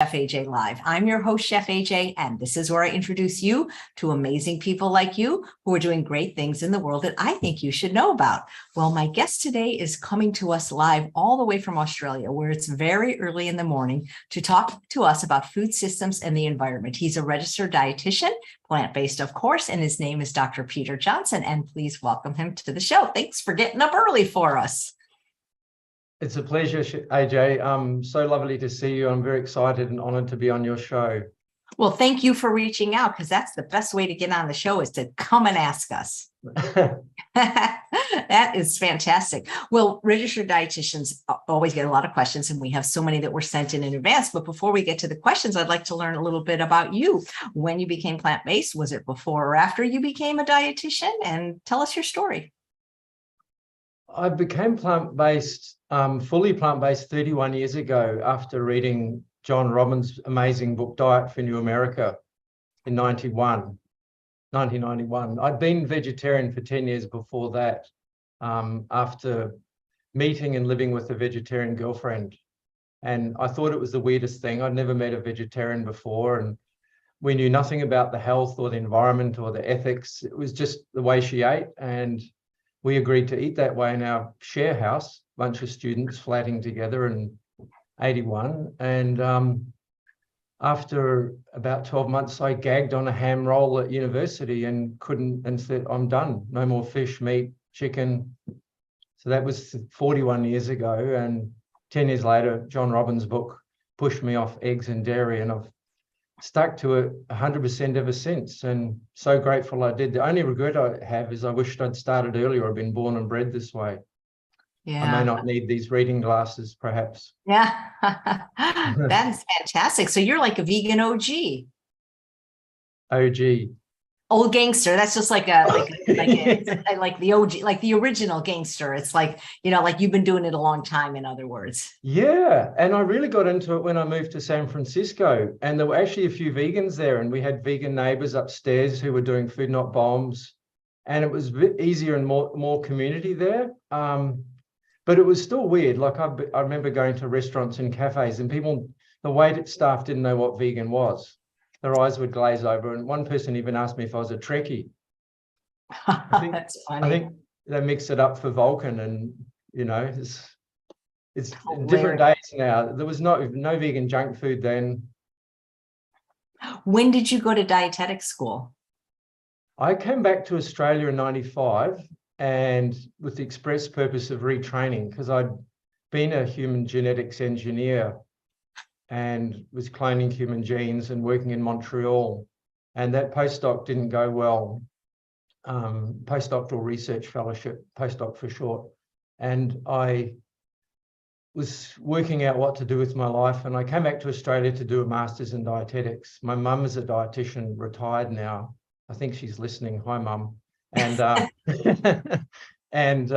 Chef AJ Live. I'm your host, Chef AJ, and this is where I introduce you to amazing people like you who are doing great things in the world that I think you should know about. Well, my guest today is coming to us live all the way from Australia, where it's very early in the morning, to talk to us about food systems and the environment. He's a registered dietitian, plant-based, of course, and his name is Dr. Peter Johnston, and please welcome him to the show. Thanks for getting up early for us. It's a pleasure, AJ. So lovely to see you. I'm very excited and honored to be on your show. Well, thank you for reaching out, because that's the best way to get on the show, is to come and ask us. That is fantastic. Well, registered dietitians always get a lot of questions, and we have so many that were sent in advance. But before we get to the questions, I'd like to learn a little bit about you. When you became plant-based, was it before or after you became a dietitian? And tell us your story. I became plant-based, fully plant-based 31 years ago after reading John Robbins' amazing book, Diet for New America, in 1991. I'd been vegetarian for 10 years before that, after meeting and living with a vegetarian girlfriend. And I thought it was the weirdest thing. I'd never met a vegetarian before, and we knew nothing about the health or the environment or the ethics. It was just the way she ate, and we agreed to eat that way in our share house, bunch of students flatting together in 81. And after about 12 months, I gagged on a ham roll at university and said, I'm done. No more fish, meat, chicken. So that was 41 years ago. And 10 years later, John Robbins' book pushed me off eggs and dairy, and I've stuck to it 100% ever since, and so grateful I did. The only regret I have is I wished I'd started earlier. I've been born and bred this way. Yeah. I may not need these reading glasses, perhaps. Yeah, that's fantastic. So you're like a vegan OG. OG. Old Gangster. That's just like like the OG, like the original Gangster. It's like, you know, like you've been doing it a long time, in other words. Yeah. And I really got into it when I moved to San Francisco, and there were actually a few vegans there, and we had vegan neighbors upstairs who were doing Food Not Bombs, and it was a bit easier and more community there. But it was still weird. Like I remember going to restaurants and cafes, and people, the wait staff didn't know what vegan was. Their eyes would glaze over, and one person even asked me if I was a Trekkie. That's funny. I think they mix it up for Vulcan, and you know, it's different days now. There was no vegan junk food then. When did you go to Dietetic School? I came back to Australia in '95, and with the express purpose of retraining, because I'd been a human genetics engineer and was cloning human genes and working in Montreal. And that postdoc didn't go well, postdoctoral research fellowship, postdoc for short. And I was working out what to do with my life. And I came back to Australia to do a master's in dietetics. My mum is a dietitian, retired now. I think she's listening. Hi, Mum. And,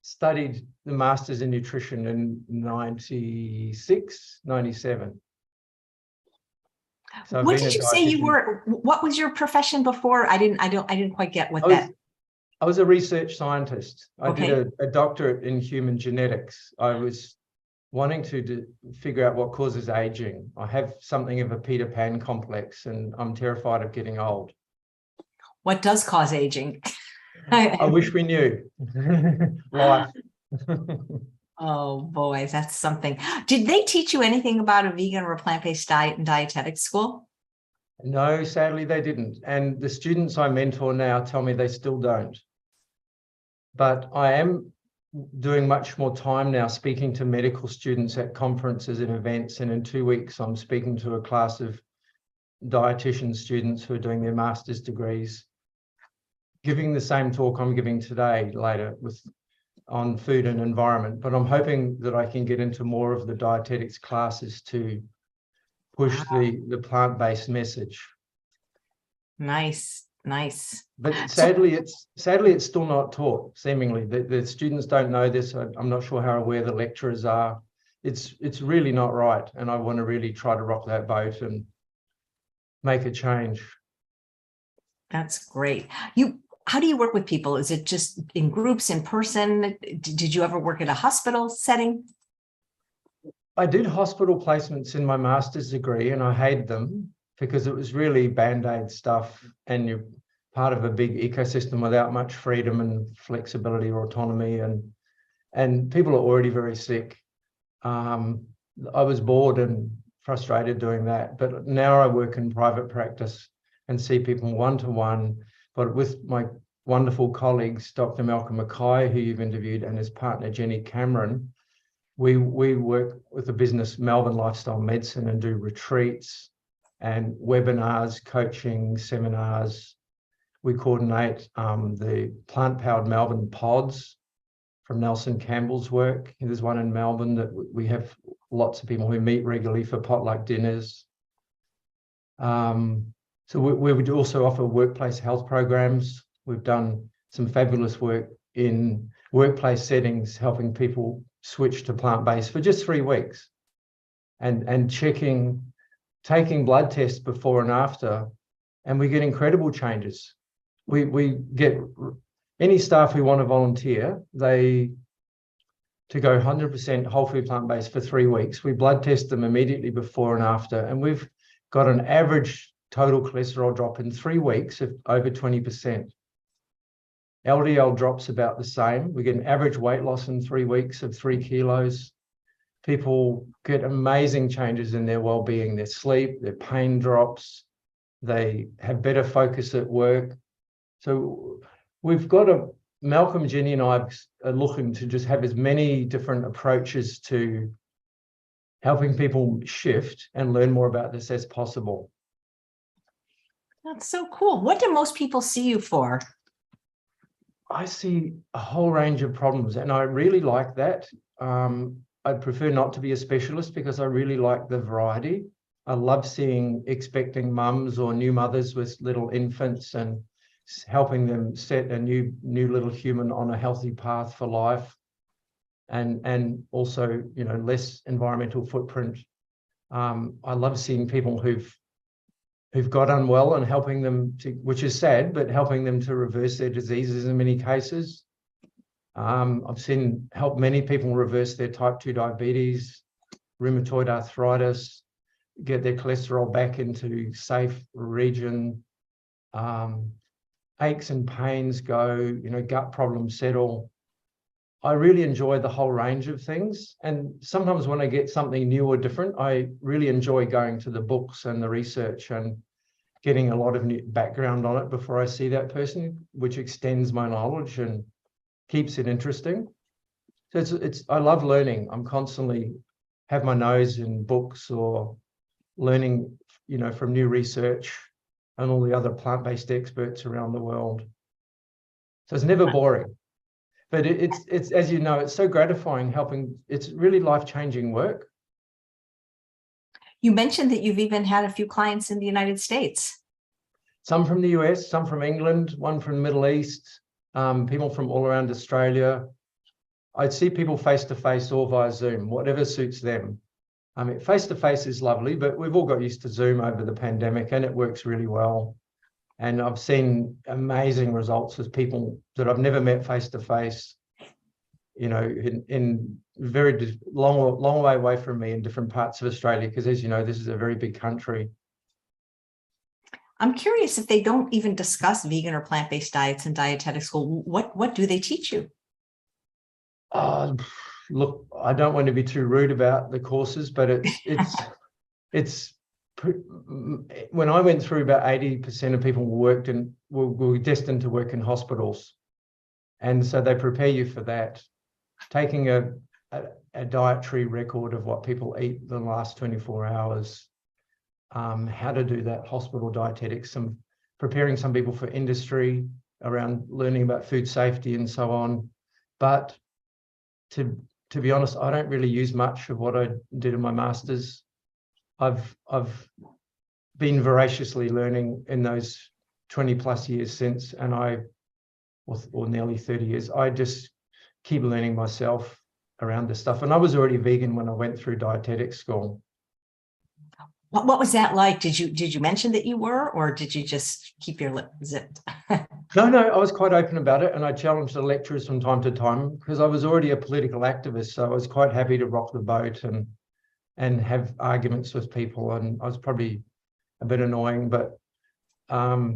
studied the master's in nutrition in 96, 97. So what did you say you were? What was your profession before? I didn't quite get what that. I was a research scientist. I did a doctorate in human genetics. I was wanting to figure out what causes aging. I have something of a Peter Pan complex, and I'm terrified of getting old. What does cause aging? I wish we knew. Life. Oh boy, that's something. Did they teach you anything about a vegan or a plant-based diet in Dietetic School? No, sadly they didn't. And the students I mentor now tell me they still don't. But I am doing much more time now speaking to medical students at conferences and events. And in 2 weeks, I'm speaking to a class of dietitian students who are doing their master's degrees, giving the same talk I'm giving today later on food and environment. But I'm hoping that I can get into more of the dietetics classes to push the plant-based message. Nice. But sadly, it's still not taught, seemingly. The students don't know this. I'm not sure how aware the lecturers are. It's really not right. And I want to really try to rock that boat and make a change. That's great. How do you work with people? Is it just in groups, in person? Did you ever work at a hospital setting? I did hospital placements in my master's degree, and I hated them because it was really band-aid stuff, and you're part of a big ecosystem without much freedom and flexibility or autonomy, and people are already very sick. I was bored and frustrated doing that, but now I work in private practice and see people one-to-one, but with my wonderful colleagues, Dr. Malcolm Mackay, who you've interviewed, and his partner, Jenny Cameron. We work with the business Melbourne Lifestyle Medicine and do retreats and webinars, coaching, seminars. We coordinate the plant-powered Melbourne pods from Nelson Campbell's work. There's one in Melbourne that we have lots of people who meet regularly for potluck dinners. So we would also offer workplace health programs. We've done some fabulous work in workplace settings, helping people switch to plant-based for just 3 weeks, and taking blood tests before and after, and we get incredible changes. We get any staff who want to volunteer, to go 100% whole food plant-based for 3 weeks. We blood test them immediately before and after, and we've got an average total cholesterol drop in 3 weeks of over 20%. LDL drops about the same. We get an average weight loss in 3 weeks of 3 kilos. People get amazing changes in their well-being, their sleep, their pain drops. They have better focus at work. So we've got Malcolm, Jenny and I are looking to just have as many different approaches to helping people shift and learn more about this as possible. That's so cool. What do most people see you for? I see a whole range of problems, and I really like that. I'd prefer not to be a specialist because I really like the variety. I love seeing expecting mums or new mothers with little infants and helping them set a new little human on a healthy path for life, and also, you know, less environmental footprint. I love seeing people who've got unwell and helping them to, which is sad, but helping them to reverse their diseases in many cases. I've helped many people reverse their type 2 diabetes, rheumatoid arthritis, get their cholesterol back into safe region, aches and pains go, you know, gut problems settle. I really enjoy the whole range of things. And sometimes when I get something new or different, I really enjoy going to the books and the research and getting a lot of new background on it before I see that person, which extends my knowledge and keeps it interesting. So I love learning. I'm constantly have my nose in books or learning, you know, from new research and all the other plant-based experts around the world. So it's never boring. But it's as you know, it's so gratifying helping. It's really life-changing work. You mentioned that you've even had a few clients in the United States. Some from the US, some from England, one from the Middle East, people from all around Australia. I'd see people face-to-face or via Zoom, whatever suits them. I mean, face-to-face is lovely, but we've all got used to Zoom over the pandemic and it works really well. And I've seen amazing results with people that I've never met face-to-face, you know, in very long way away from me in different parts of Australia, because as you know, this is a very big country. I'm curious if they don't even discuss vegan or plant-based diets in dietetic school. What do they teach you? Look, I don't want to be too rude about the courses, but it's when I went through, about 80% of people were destined to work in hospitals. And so they prepare you for that. Taking a dietary record of what people eat in the last 24 hours, how to do that hospital dietetics, preparing some people for industry around learning about food safety and so on. But to be honest, I don't really use much of what I did in my master's. I've been voraciously learning in those 20 plus years since, and or nearly 30 years, I just keep learning myself around this stuff. And I was already vegan when I went through dietetic school. What was that like? Did you mention that you were, or did you just keep your lip zipped? No, I was quite open about it, and I challenged the lecturers from time to time because I was already a political activist, so I was quite happy to rock the boat and and have arguments with people. And I was probably a bit annoying, but I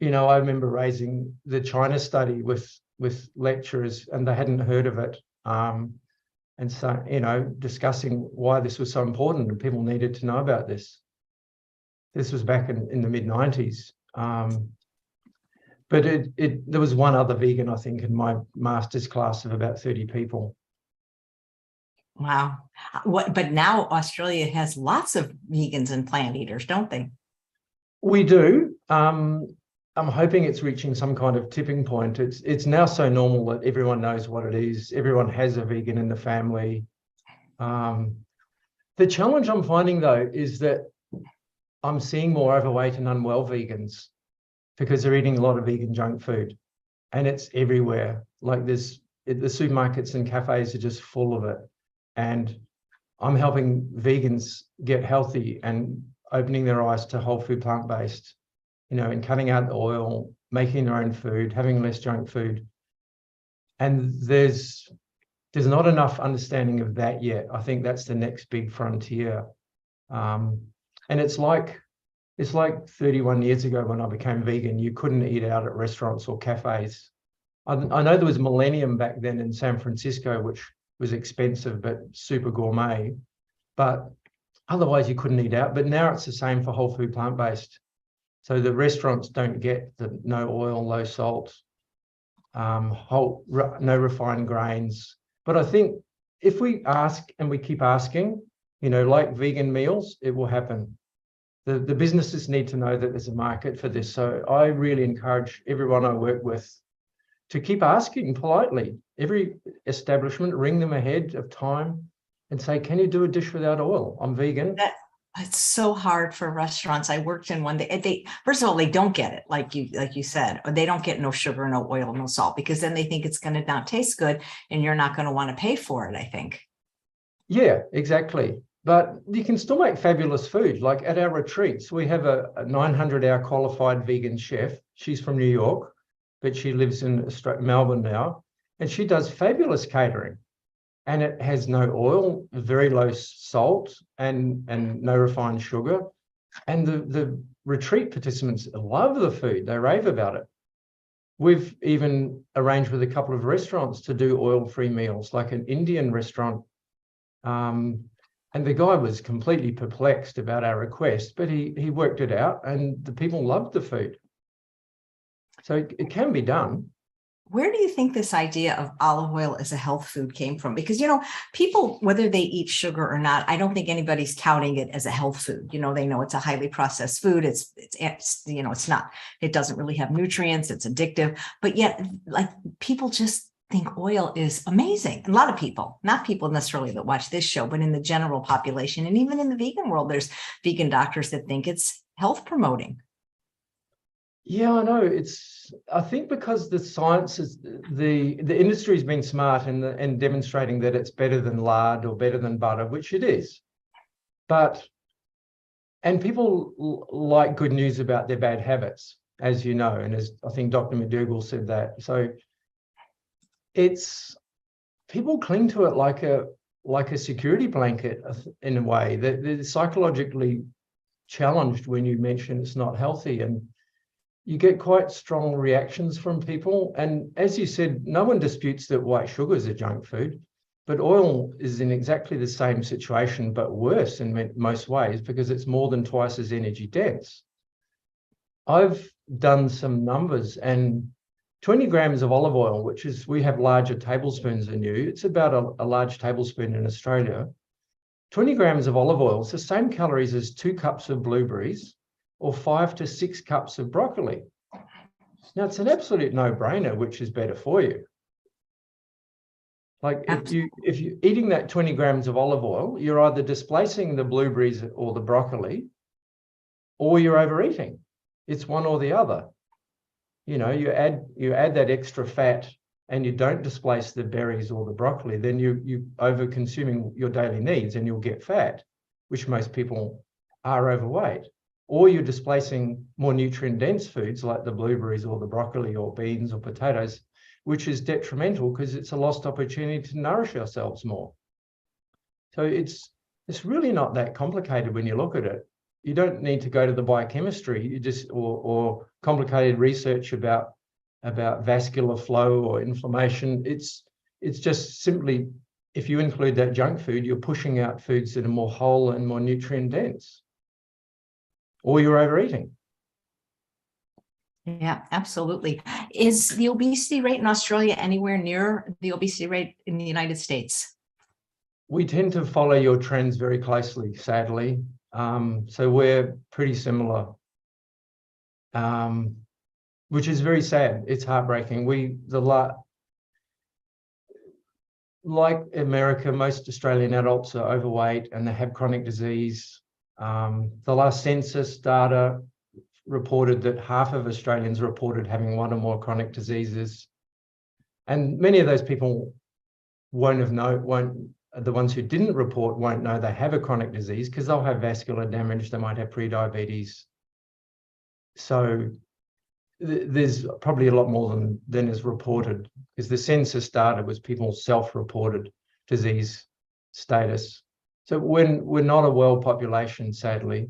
remember raising the China study with lecturers, and they hadn't heard of it. And so, discussing why this was so important and people needed to know about this. This was back in the mid-90s. But there was one other vegan, I think, in my master's class of about 30 people. Wow. But now Australia has lots of vegans and plant eaters, don't they? We do. I'm hoping it's reaching some kind of tipping point. It's now so normal that everyone knows what it is. Everyone has a vegan in the family. The challenge I'm finding, though, is that I'm seeing more overweight and unwell vegans because they're eating a lot of vegan junk food, and it's everywhere. Like the supermarkets and cafes are just full of it. And I'm helping vegans get healthy and opening their eyes to whole food plant-based, and cutting out the oil, making their own food, having less junk food. And there's not enough understanding of that yet. I think that's the next big frontier. And it's like 31 years ago when I became vegan, you couldn't eat out at restaurants or cafes. I know there was Millennium back then in San Francisco, which was expensive but super gourmet. But otherwise you couldn't eat out. But now it's the same for whole food plant-based. So the restaurants don't get the no oil, low salt, no refined grains. But I think if we ask and we keep asking, like vegan meals, it will happen. The businesses need to know that there's a market for this. So I really encourage everyone I work with to keep asking politely. Every establishment, ring them ahead of time and say, can you do a dish without oil? I'm vegan. It's so hard for restaurants. I worked in one. They first of all, they don't get it, like you said, or they don't get no sugar, no oil, no salt, because then they think it's going to not taste good, and you're not going to want to pay for it, I think. Yeah, exactly. But you can still make fabulous food. Like at our retreats, we have a 900-hour qualified vegan chef. She's from New York, but she lives in Melbourne now, and she does fabulous catering. And it has no oil, very low salt, and no refined sugar. And the retreat participants love the food. They rave about it. We've even arranged with a couple of restaurants to do oil-free meals, like an Indian restaurant. And the guy was completely perplexed about our request, but he worked it out, and the people loved the food. So it can be done. Where do you think this idea of olive oil as a health food came from? Because, people, whether they eat sugar or not, I don't think anybody's touting it as a health food. They know it's a highly processed food. It's not, it doesn't really have nutrients. It's addictive, but yet like people just think oil is amazing. A lot of people, not people necessarily that watch this show, but in the general population, and even in the vegan world, there's vegan doctors that think it's health promoting. Yeah, I know. I think because the science is, the industry's been smart in demonstrating that it's better than lard or better than butter, which it is. And people like good news about their bad habits, as you know, and as I think Dr. McDougall said that. So people cling to it like a security blanket in a way. They're psychologically challenged when you mention it's not healthy, and you get quite strong reactions from people. And as you said, no one disputes that white sugar is a junk food, but oil is in exactly the same situation, but worse in most ways, because it's more than twice as energy dense. I've done some numbers, and 20 grams of olive oil, which is, we have larger tablespoons than you, it's about a large tablespoon in Australia. 20 grams of olive oil is the same calories as 2 cups of blueberries, or 5 to 6 cups of broccoli. Now, it's an absolute no-brainer which is better for you. Like if you're eating that 20 grams of olive oil, you're either displacing the blueberries or the broccoli, or you're overeating. It's one or the other. You add that extra fat and you don't displace the berries or the broccoli, then you over consuming your daily needs and you'll get fat, which most people are overweight. Or you're displacing more nutrient-dense foods like the blueberries or the broccoli or beans or potatoes, which is detrimental because it's a lost opportunity to nourish ourselves more. So it's really not that complicated when you look at it. You don't need to go to the biochemistry, you just or complicated research about vascular flow or inflammation. It's just simply, if you include that junk food, you're pushing out foods that are more whole and more nutrient dense, or you're overeating. Yeah, absolutely. Is the obesity rate in Australia anywhere near the obesity rate in the United States? We tend to follow your trends very closely, sadly. So we're pretty similar, which is very sad. It's heartbreaking. Like America, most Australian adults are overweight and they have chronic disease. The last census data reported that half of Australians reported having one or more chronic diseases. And many of those people the ones who didn't report won't know they have a chronic disease because they'll have vascular damage, they might have prediabetes. So there's probably a lot more than is reported, because the census data was people's self-reported disease status. So we're not a world population, sadly.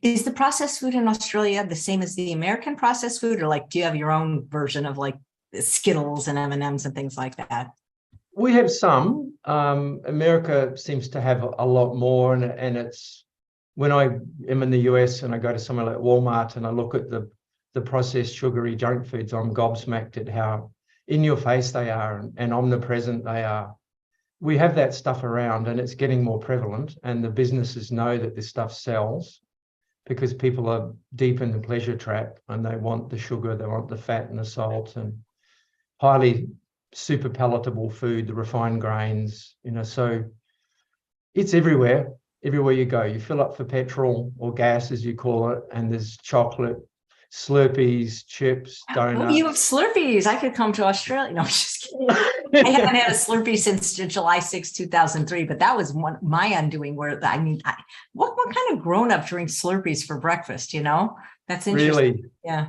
Is the processed food in Australia the same as the American processed food, or like, do you have your own version of like Skittles and M&Ms and things like that? We have some. America seems to have a lot more, and it's, when I am in the US and I go to somewhere like Walmart and I look at the processed sugary junk foods, I'm gobsmacked at how in your face they are and omnipresent they are. We have that stuff around and it's getting more prevalent, and the businesses know that this stuff sells because people are deep in the pleasure trap and they want the sugar, they want the fat and the salt and highly super palatable food, the refined grains, so it's everywhere you go. You fill up for petrol or gas, as you call it, and there's chocolate, Slurpees, chips, donuts. Oh, you have Slurpees. I could come to Australia. No, I'm just kidding. I haven't had a Slurpee since July 6, 2003, but that was my undoing, where what kind of grown-up drinks Slurpees for breakfast, That's interesting. Really? Yeah.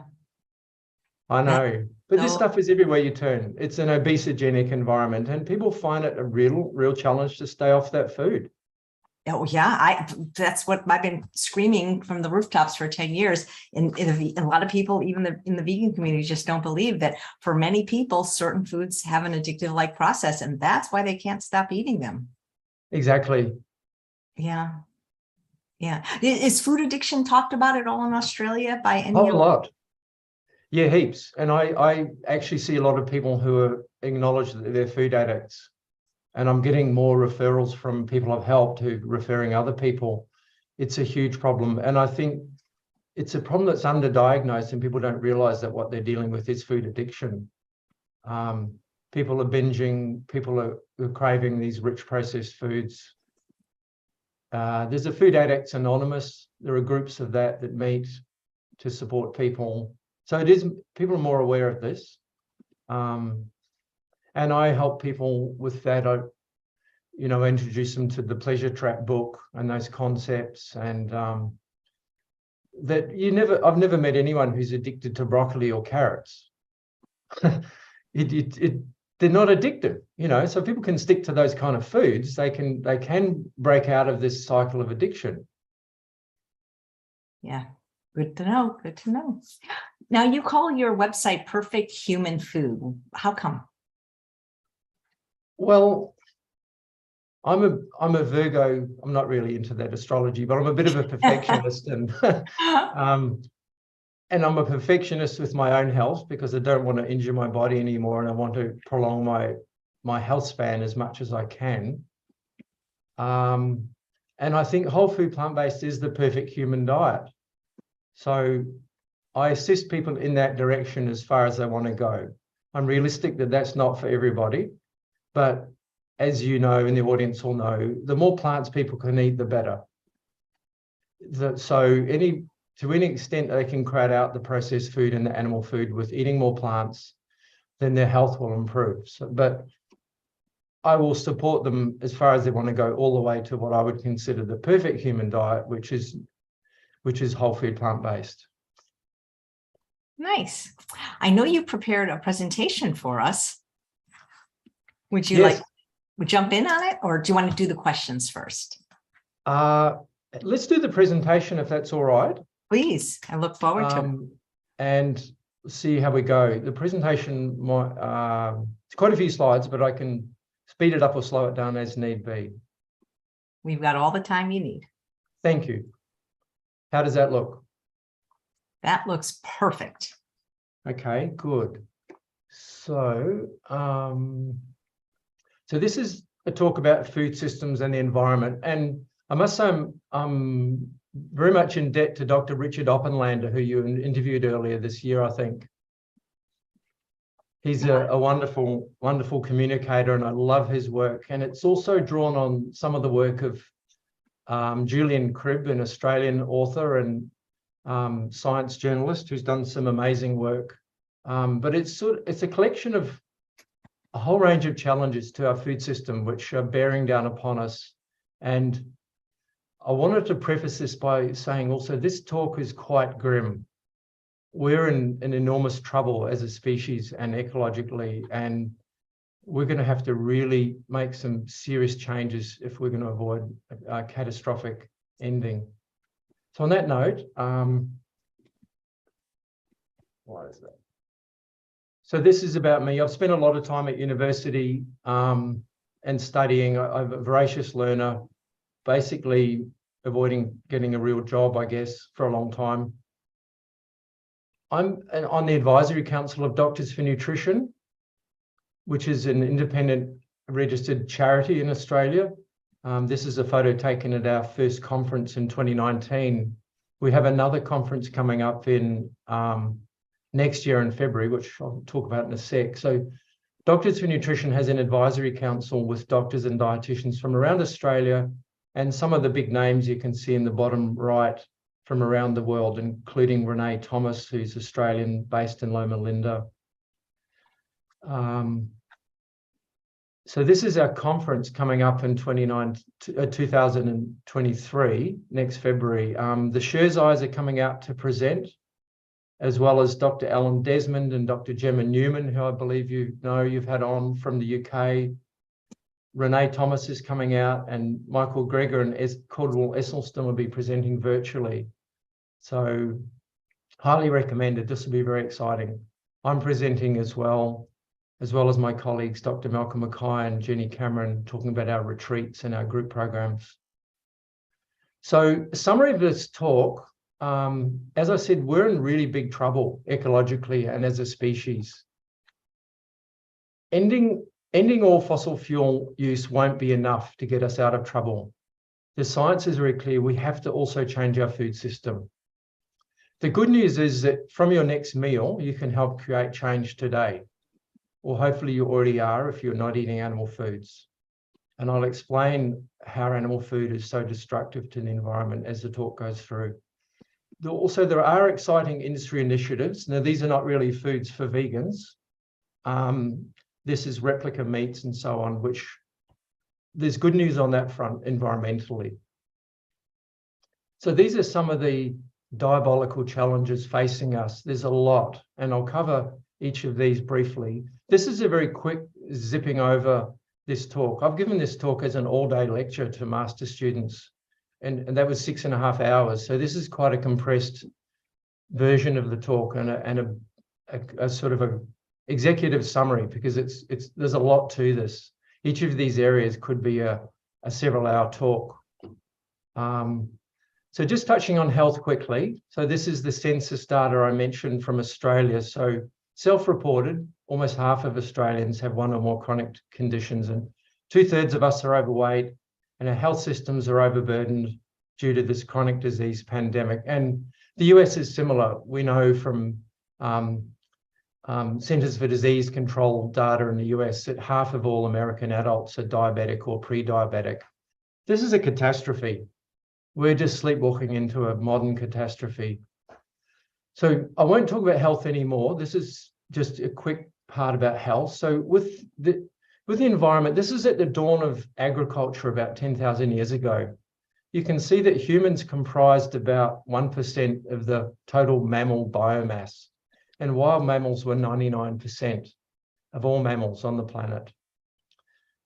I know. But this stuff is everywhere you turn. It's an obesogenic environment, and people find it a real challenge to stay off that food. Oh yeah, that's what I've been screaming from the rooftops for 10 years. And a lot of people, even in the vegan community, just don't believe that for many people, certain foods have an addictive-like process, and that's why they can't stop eating them. Exactly. Yeah. Yeah. Is food addiction talked about at all in Australia by any? A lot. Yeah, heaps. And I actually see a lot of people who acknowledge that they're food addicts. And I'm getting more referrals from people I've helped who are referring other people. It's a huge problem. And I think it's a problem that's underdiagnosed, and people don't realize that what they're dealing with is food addiction. People are binging, people are craving these rich processed foods. There's a Food Addicts Anonymous. There are groups of that meet to support people. So people are more aware of this. And I help people with that. I, introduce them to the Pleasure Trap book and those concepts, and I've never met anyone who's addicted to broccoli or carrots. They're not addictive, so people can stick to those kind of foods. They can break out of this cycle of addiction. Yeah. Good to know. Good to know. Now, you call your website Perfect Human Food. How come? Well, I'm a Virgo. I'm not really into that astrology, but I'm a bit of a perfectionist, and I'm a perfectionist with my own health, because I don't want to injure my body anymore, and I want to prolong my health span as much as I can. And I think whole food plant-based is the perfect human diet. So I assist people in that direction as far as they want to go. I'm realistic that that's not for everybody, but as you know, and the audience will know, the more plants people can eat, the better. So to any extent they can crowd out the processed food and the animal food with eating more plants, then their health will improve. But I will support them as far as they want to go, all the way to what I would consider the perfect human diet, which is whole food plant-based. Nice. I know you prepared a presentation for us. Would you Yes. like? we jump in on it, or do you want to do the questions first? Let's do the presentation if that's all right. Please, I look forward to it. And see how we go. The presentation might, it's quite a few slides, but I can speed it up or slow it down as need be. We've got all the time you need. Thank you. How does that look? That looks perfect. Okay, good. So, so this is a talk about food systems and the environment. And I must say I'm very much in debt to Dr. Richard Oppenlander, who you interviewed earlier this year, I think. He's a wonderful, wonderful communicator, and I love his work. And it's also drawn on some of the work of Julian Cribb, an Australian author and science journalist who's done some amazing work. But it's a collection of a whole range of challenges to our food system, which are bearing down upon us. And I wanted to preface this by saying also this talk is quite grim. We're in enormous trouble as a species and ecologically, and we're going to have to really make some serious changes if we're going to avoid a catastrophic ending. So on that note, what is that? So this is about me. I've spent a lot of time at university and studying. I'm a voracious learner, basically avoiding getting a real job, I guess, for a long time. I'm on the Advisory Council of Doctors for Nutrition, which is an independent registered charity in Australia. This is a photo taken at our first conference in 2019. We have another conference coming up in next year in February, which I'll talk about in a sec. So Doctors for Nutrition has an advisory council with doctors and dietitians from around Australia, and some of the big names you can see in the bottom right from around the world, including Renee Thomas, who's Australian, based in Loma Linda. So this is our conference coming up in 2023, next February. The Sherzais are coming out to present, as well as Dr. Alan Desmond and Dr. Gemma Newman, who I believe you've had on from the UK. Renee Thomas is coming out, and Michael Greger and Caldwell Esselstyn will be presenting virtually. So highly recommended. This will be very exciting. I'm presenting as well as my colleagues, Dr. Malcolm Mackay and Jenny Cameron, talking about our retreats and our group programs. So a summary of this talk, as I said, we're in really big trouble ecologically and as a species. Ending all fossil fuel use won't be enough to get us out of trouble. The science is very clear. We have to also change our food system. The good news is that from your next meal, you can help create change today, or hopefully you already are if you're not eating animal foods. And I'll explain how animal food is so destructive to the environment as the talk goes through. Also, there are exciting industry initiatives. Now, these are not really foods for vegans. This is replica meats and so on, which there's good news on that front environmentally. So these are some of the diabolical challenges facing us. There's a lot, and I'll cover each of these briefly. This is a very quick zipping over this talk. I've given this talk as an all-day lecture to master students, and that was 6.5 hours. So this is quite a compressed version of the talk and a sort of a executive summary, because there's a lot to this. Each of these areas could be a several-hour talk. So just touching on health quickly. So this is the census data I mentioned from Australia. So self-reported, almost half of Australians have one or more chronic conditions, and 2/3 of us are overweight, and our health systems are overburdened due to this chronic disease pandemic. And the US is similar. We know from Centers for Disease Control data in the US that half of all American adults are diabetic or pre-diabetic. This is a catastrophe. We're just sleepwalking into a modern catastrophe. So I won't talk about health anymore. This is just a quick part about health. So with the environment, this is at the dawn of agriculture about 10,000 years ago. You can see that humans comprised about 1% of the total mammal biomass, and wild mammals were 99% of all mammals on the planet.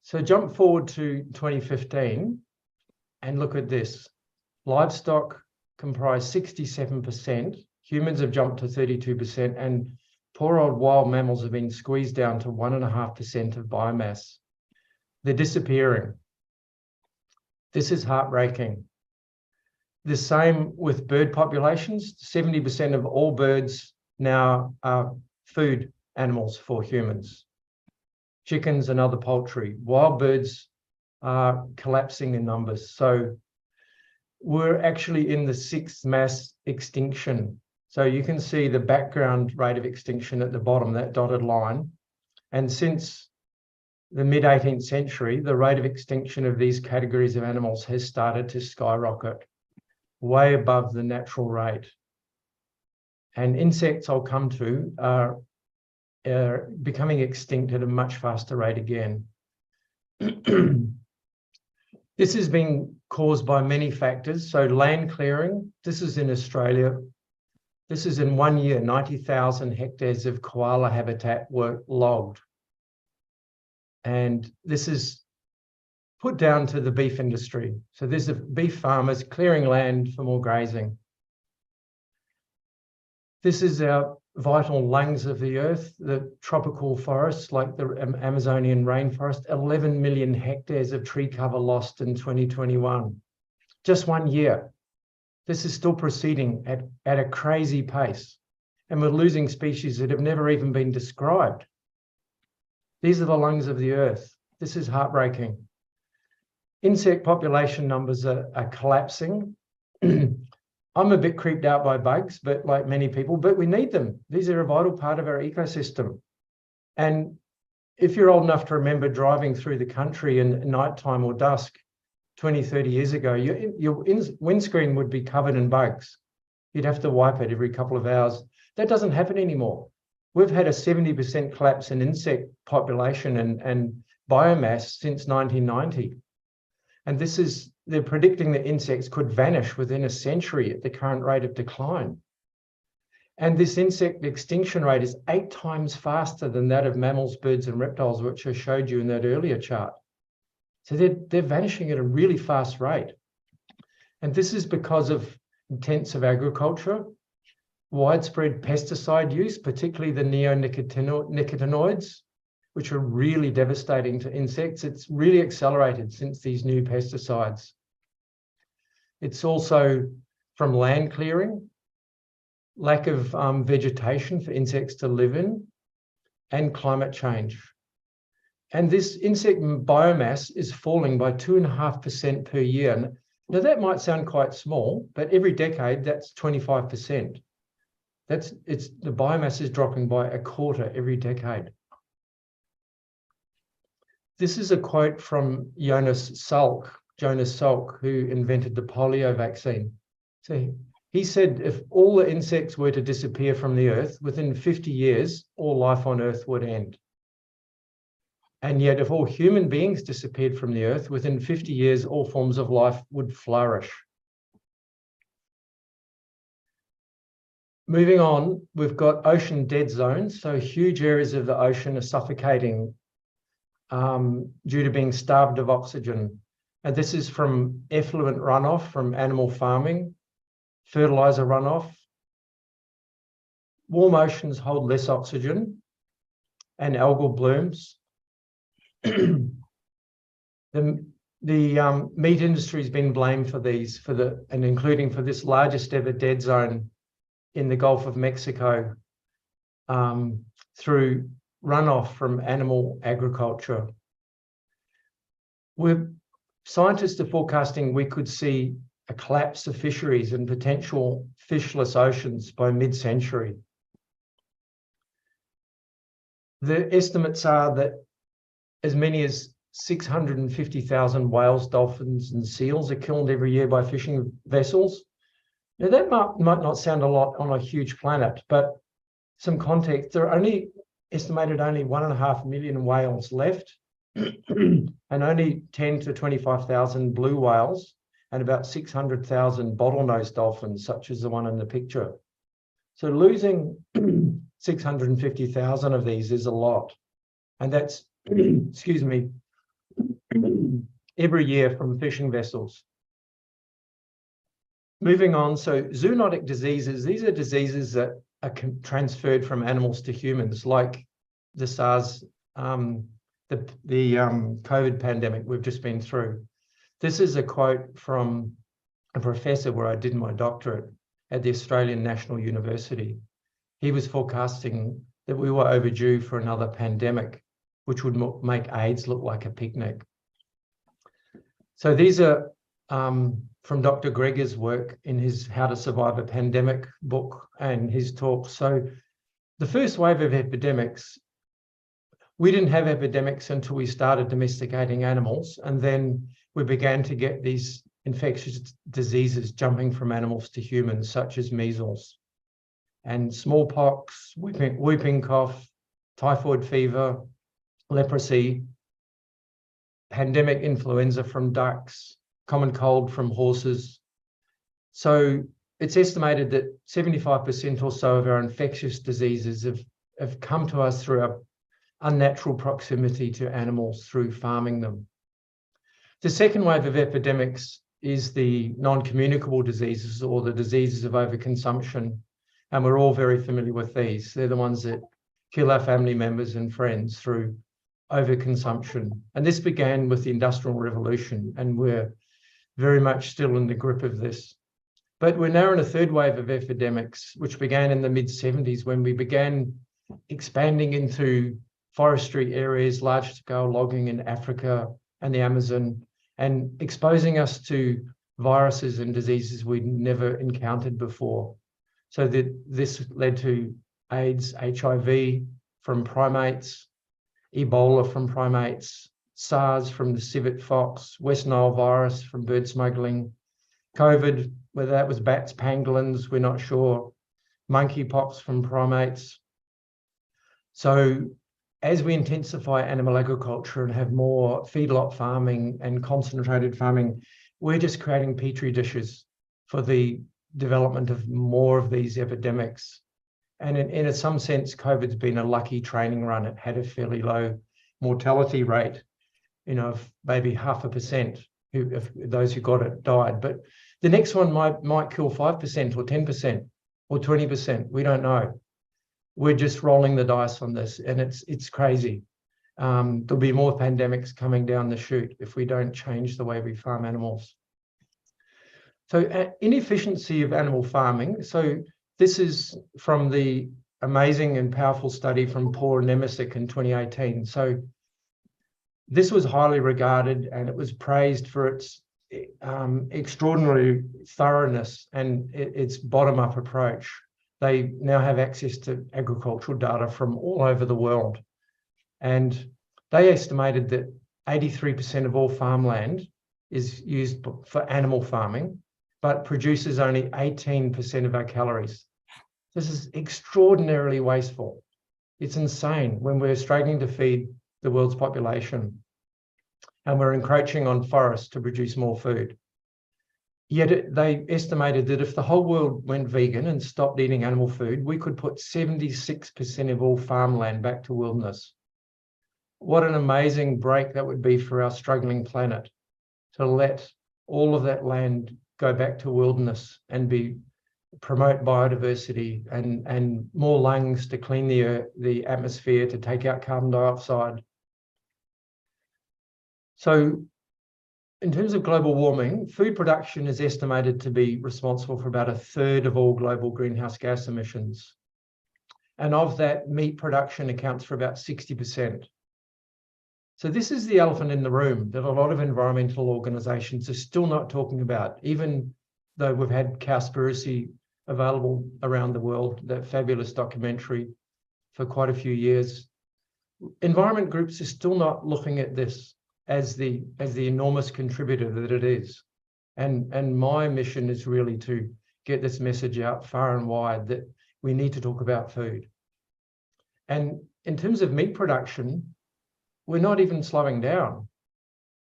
So jump forward to 2015 and look at this. Livestock comprise 67%, humans have jumped to 32%, and poor old wild mammals have been squeezed down to 1.5% of biomass. They're disappearing. This is heartbreaking. The same with bird populations. 70% of all birds now are food animals for humans. Chickens and other poultry. Wild birds are collapsing in numbers. So we're actually in the 6th mass extinction. So you can see the background rate of extinction at the bottom, that dotted line. And since the mid-18th century, the rate of extinction of these categories of animals has started to skyrocket, way above the natural rate. And insects, I'll come to, are becoming extinct at a much faster rate again. This has been caused by many factors. So land clearing, this is in Australia. This is in 1 year, 90,000 hectares of koala habitat were logged. And this is put down to the beef industry. So there's the beef farmers clearing land for more grazing. This is our vital lungs of the earth, the tropical forests like the Amazonian rainforest, 11 million hectares of tree cover lost in 2021. Just 1 year. This is still proceeding at a crazy pace. And we're losing species that have never even been described. These are the lungs of the earth. This is heartbreaking. Insect population numbers are collapsing. I'm a bit creeped out by bugs, but like many people, but we need them. These are a vital part of our ecosystem. And if you're old enough to remember driving through the country in nighttime or dusk 20, 30 years ago, your windscreen would be covered in bugs. You'd have to wipe it every couple of hours. That doesn't happen anymore. We've had a 70% collapse in insect population and biomass since 1990. And they're predicting that insects could vanish within a century at the current rate of decline. And this insect extinction rate is 8 times faster than that of mammals, birds, and reptiles, which I showed you in that earlier chart. So they're vanishing at a really fast rate. And this is because of intensive agriculture, widespread pesticide use, particularly the neonicotinoids, which are really devastating to insects. It's really accelerated since these new pesticides. It's also from land clearing, lack of vegetation for insects to live in, and climate change. And this insect biomass is falling by 2.5% per year. Now that might sound quite small, but every decade that's 25%. The biomass is dropping by a quarter every decade. This is a quote from Jonas Salk, who invented the polio vaccine. So he said, if all the insects were to disappear from the earth, within 50 years, all life on earth would end. And yet if all human beings disappeared from the earth, within 50 years, all forms of life would flourish. Moving on, we've got ocean dead zones. So huge areas of the ocean are suffocating due to being starved of oxygen. And this is from effluent runoff from animal farming, fertilizer runoff. Warm oceans hold less oxygen, and algal blooms. The meat industry has been blamed for these, and including for this largest ever dead zone in the Gulf of Mexico through runoff from animal agriculture. Scientists are forecasting we could see a collapse of fisheries and potential fishless oceans by mid-century. The estimates are that as many as 650,000 whales, dolphins, and seals are killed every year by fishing vessels. Now that might not sound a lot on a huge planet, but some context, there are estimated only 1.5 million whales left, and only 10 to 25,000 blue whales, and about 600,000 bottlenose dolphins, such as the one in the picture. So losing 650,000 of these is a lot. And that's, excuse me, every year from fishing vessels. Moving on, so zoonotic diseases, these are diseases that are transferred from animals to humans, like the SARS, the COVID pandemic we've just been through. This is a quote from a professor where I did my doctorate at the Australian National University. He was forecasting that we were overdue for another pandemic, which would make AIDS look like a picnic. So these are from Dr. Greger's work in his How to Survive a Pandemic book and his talk. So the first wave of epidemics, we didn't have epidemics until we started domesticating animals, and then we began to get these infectious diseases jumping from animals to humans, such as measles and smallpox, whooping cough, typhoid fever, leprosy, pandemic influenza from ducks, common cold from horses. So it's estimated that 75% or so of our infectious diseases have come to us through our unnatural proximity to animals through farming them. The second wave of epidemics is the non-communicable diseases, or the diseases of overconsumption. And we're all very familiar with these. They're the ones that kill our family members and friends through overconsumption. And this began with the Industrial Revolution, and we're very much still in the grip of this. But we're now in a third wave of epidemics, which began in the mid-70s when we began expanding into forestry areas, large-scale logging in Africa and the Amazon, and exposing us to viruses and diseases we'd never encountered before. So that this led to AIDS, HIV from primates, Ebola from primates, SARS from the civet fox, West Nile virus from bird smuggling, COVID, whether that was bats, pangolins, we're not sure, monkeypox from primates. So as we intensify animal agriculture and have more feedlot farming and concentrated farming, we're just creating petri dishes for the development of more of these epidemics. And in some sense, COVID's been a lucky training run. It had a fairly low mortality rate, of maybe 0.5%. Those who got it died. But the next one might kill 5% or 10% or 20%. We don't know. We're just rolling the dice on this, and it's crazy. There'll be more pandemics coming down the chute if we don't change the way we farm animals. So inefficiency of animal farming. So this is from the amazing and powerful study from Paul Nemesek in 2018. So this was highly regarded, and it was praised for its extraordinary thoroughness and its bottom-up approach. They now have access to agricultural data from all over the world. And they estimated that 83% of all farmland is used for animal farming, but produces only 18% of our calories. This is extraordinarily wasteful. It's insane when we're struggling to feed the world's population and we're encroaching on forests to produce more food. Yet they estimated that if the whole world went vegan and stopped eating animal food, we could put 76% of all farmland back to wilderness. What an amazing break that would be for our struggling planet, to let all of that land go back to wilderness and promote biodiversity and more lungs to clean the atmosphere, to take out carbon dioxide. So in terms of global warming, food production is estimated to be responsible for about 1/3 of all global greenhouse gas emissions. And of that, meat production accounts for about 60%. So this is the elephant in the room that a lot of environmental organizations are still not talking about, even though we've had Cowspiracy available around the world, that fabulous documentary, for quite a few years. Environment groups are still not looking at this as the enormous contributor that it is. And my mission is really to get this message out far and wide that we need to talk about food. And in terms of meat production, we're not even slowing down.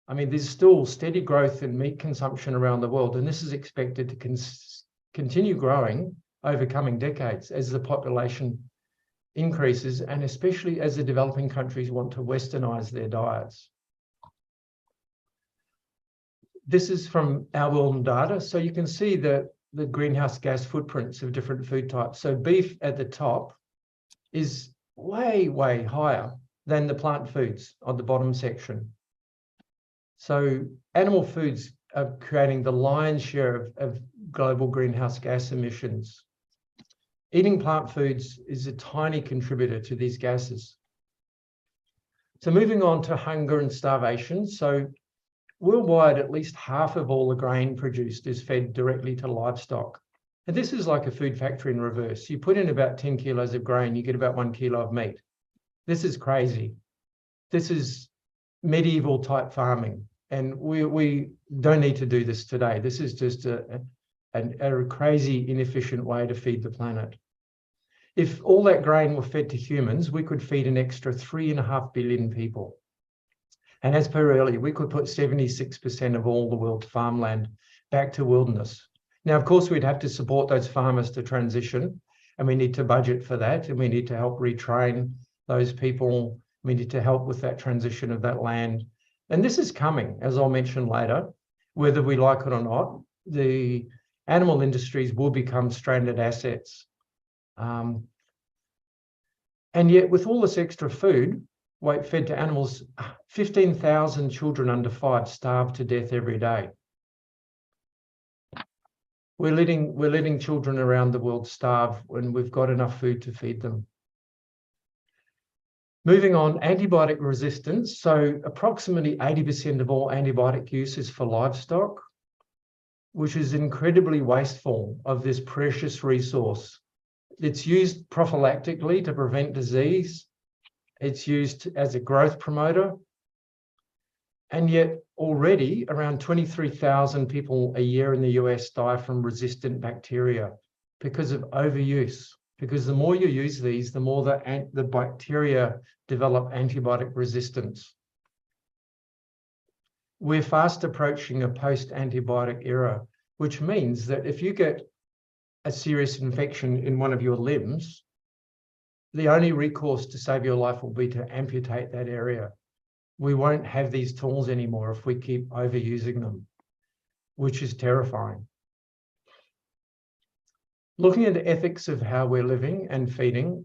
I mean, there's still steady growth in meat consumption around the world, and this is expected to continue growing over coming decades as the population increases, and especially as the developing countries want to westernize their diets. this is from our world data. So you can see the greenhouse gas footprints of different food types. So beef at the top is way, way higher than the plant foods on the bottom section. So animal foods are creating the lion's share of global greenhouse gas emissions. Eating plant foods is a tiny contributor to these gases. So moving on to hunger and starvation. So worldwide, at least half of all the grain produced is fed directly to livestock. And this is like a food factory in reverse. You put in about 10 kilos of grain, you get about 1 kilo of meat. This is crazy. This is medieval type farming. And we don't need to do this today. This is just a crazy, inefficient way to feed the planet. If all that grain were fed to humans, we could feed an extra 3.5 billion people. And as per earlier, we could put 76% of all the world's farmland back to wilderness. Now, of course, we'd have to support those farmers to transition, and we need to budget for that, and we need to help retrain those people. We need to help with that transition of that land. And this is coming, as I'll mention later, whether we like it or not. The animal industries will become stranded assets. And yet, with all this extra food fed to animals, 15,000 children under 5 starve to death every day. We're letting children around the world starve when we've got enough food to feed them. Moving on, antibiotic resistance. So approximately 80% of all antibiotic use is for livestock, which is incredibly wasteful of this precious resource. It's used prophylactically to prevent disease. It's used as a growth promoter. And yet already around 23,000 people a year in the US die from resistant bacteria because of overuse. Because the more you use these, the more the bacteria develop antibiotic resistance. We're fast approaching a post-antibiotic era, which means that if you get a serious infection in one of your limbs, the only recourse to save your life will be to amputate that area. We won't have these tools anymore if we keep overusing them, which is terrifying. Looking at the ethics of how we're living and feeding,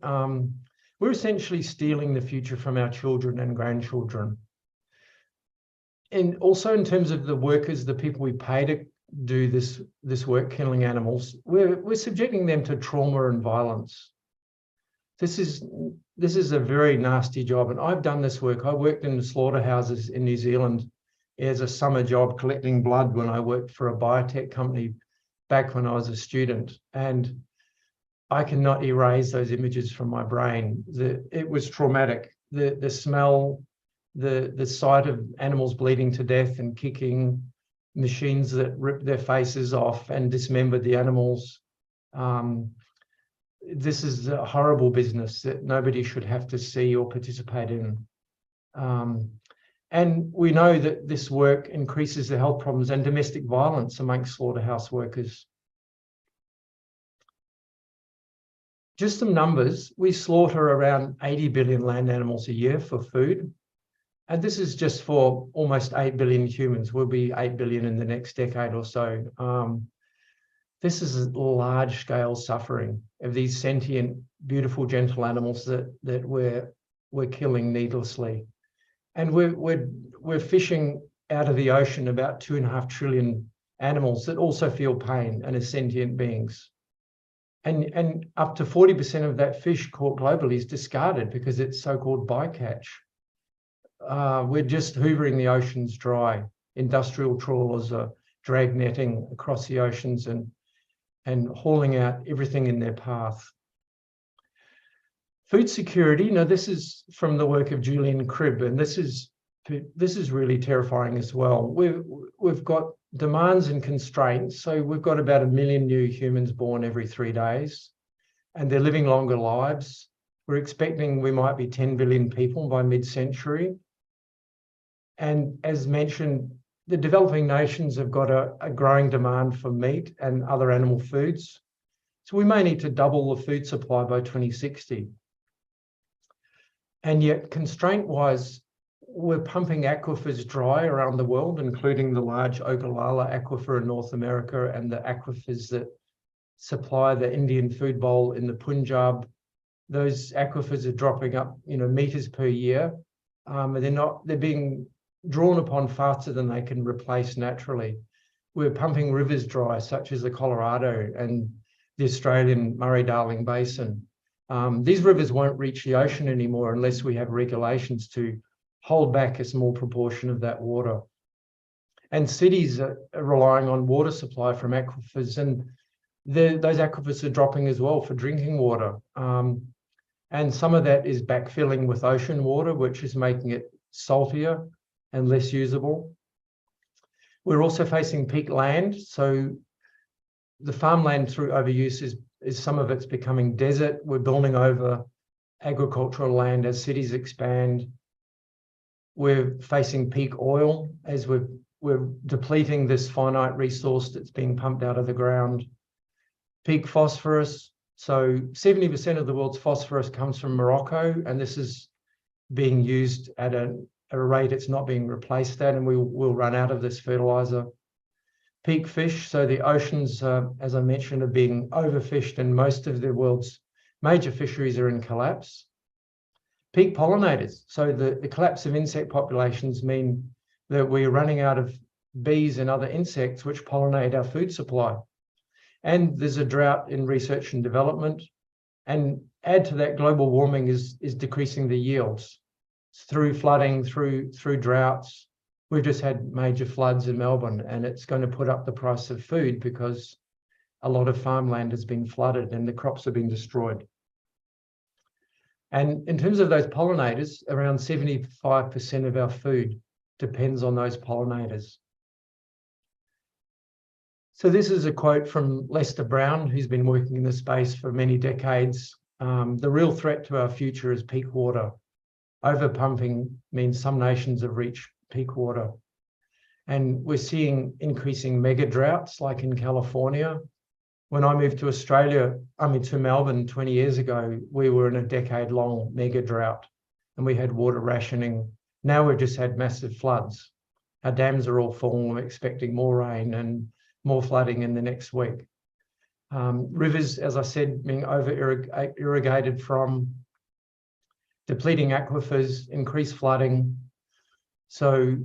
we're essentially stealing the future from our children and grandchildren. And also in terms of the workers, the people we pay to do this work, killing animals, we're subjecting them to trauma and violence. This is a very nasty job, and I've done this work. I worked in the slaughterhouses in New Zealand as a summer job collecting blood when I worked for a biotech company back when I was a student, and I cannot erase those images from my brain. It was traumatic. The smell, the sight of animals bleeding to death and kicking, machines that ripped their faces off and dismembered the animals. This is a horrible business that nobody should have to see or participate in. And we know that this work increases the health problems and domestic violence amongst slaughterhouse workers. Just some numbers, we slaughter around 80 billion land animals a year for food. And this is just for almost 8 billion humans. We'll be 8 billion in the next decade or so. This is large-scale suffering of these sentient, beautiful, gentle animals that we're killing needlessly. And we're fishing out of the ocean about 2.5 trillion animals that also feel pain and are sentient beings. And up to 40% of that fish caught globally is discarded because it's so-called bycatch. We're just hoovering the oceans dry. Industrial trawlers are drag netting across the oceans and hauling out everything in their path. Food security. Now, this is from the work of Julian Cribb, and this is really terrifying as well. We've got demands and constraints. So we've got about 1 million new humans born every 3 days, and they're living longer lives. We're expecting we might be 10 billion people by mid-century. And as mentioned, the developing nations have got a growing demand for meat and other animal foods. So we may need to double the food supply by 2060. And yet, constraint-wise, we're pumping aquifers dry around the world, including the large Ogallala aquifer in North America and the aquifers that supply the Indian food bowl in the Punjab. Those aquifers are dropping up, meters per year. And they're being drawn upon faster than they can replace naturally. We're pumping rivers dry, such as the Colorado and the Australian Murray-Darling Basin. These rivers won't reach the ocean anymore unless we have regulations to hold back a small proportion of that water. And cities are relying on water supply from aquifers, and those aquifers are dropping as well for drinking water. And some of that is backfilling with ocean water, which is making it saltier and less usable. We're also facing peak land. So the farmland through overuse is some of it's becoming desert. We're building over agricultural land as cities expand. We're facing peak oil as we're depleting this finite resource that's being pumped out of the ground. Peak phosphorus. So 70% of the world's phosphorus comes from Morocco, and this is being used at a rate it's not being replaced at, and we will run out of this fertilizer. Peak fish. So the oceans, as I mentioned, are being overfished, and most of the world's major fisheries are in collapse. Peak pollinators. So the collapse of insect populations mean that we're running out of bees and other insects which pollinate our food supply. And there's a drought in research and development. And add to that, global warming is decreasing the yields through flooding, through droughts. We've just had major floods in Melbourne, and it's going to put up the price of food because a lot of farmland has been flooded and the crops have been destroyed. And in terms of those pollinators, around 75% of our food depends on those pollinators. So this is a quote from Lester Brown, who's been working in this space for many decades. The real threat to our future is peak water. Overpumping means some nations have reached peak water. And we're seeing increasing mega droughts like in California. When I moved to Melbourne 20 years ago, we were in a decade-long mega drought and we had water rationing. Now we've just had massive floods. Our dams are all full and we're expecting more rain and more flooding in the next week. Rivers, as I said, being over-irrigated from depleting aquifers, increased flooding. So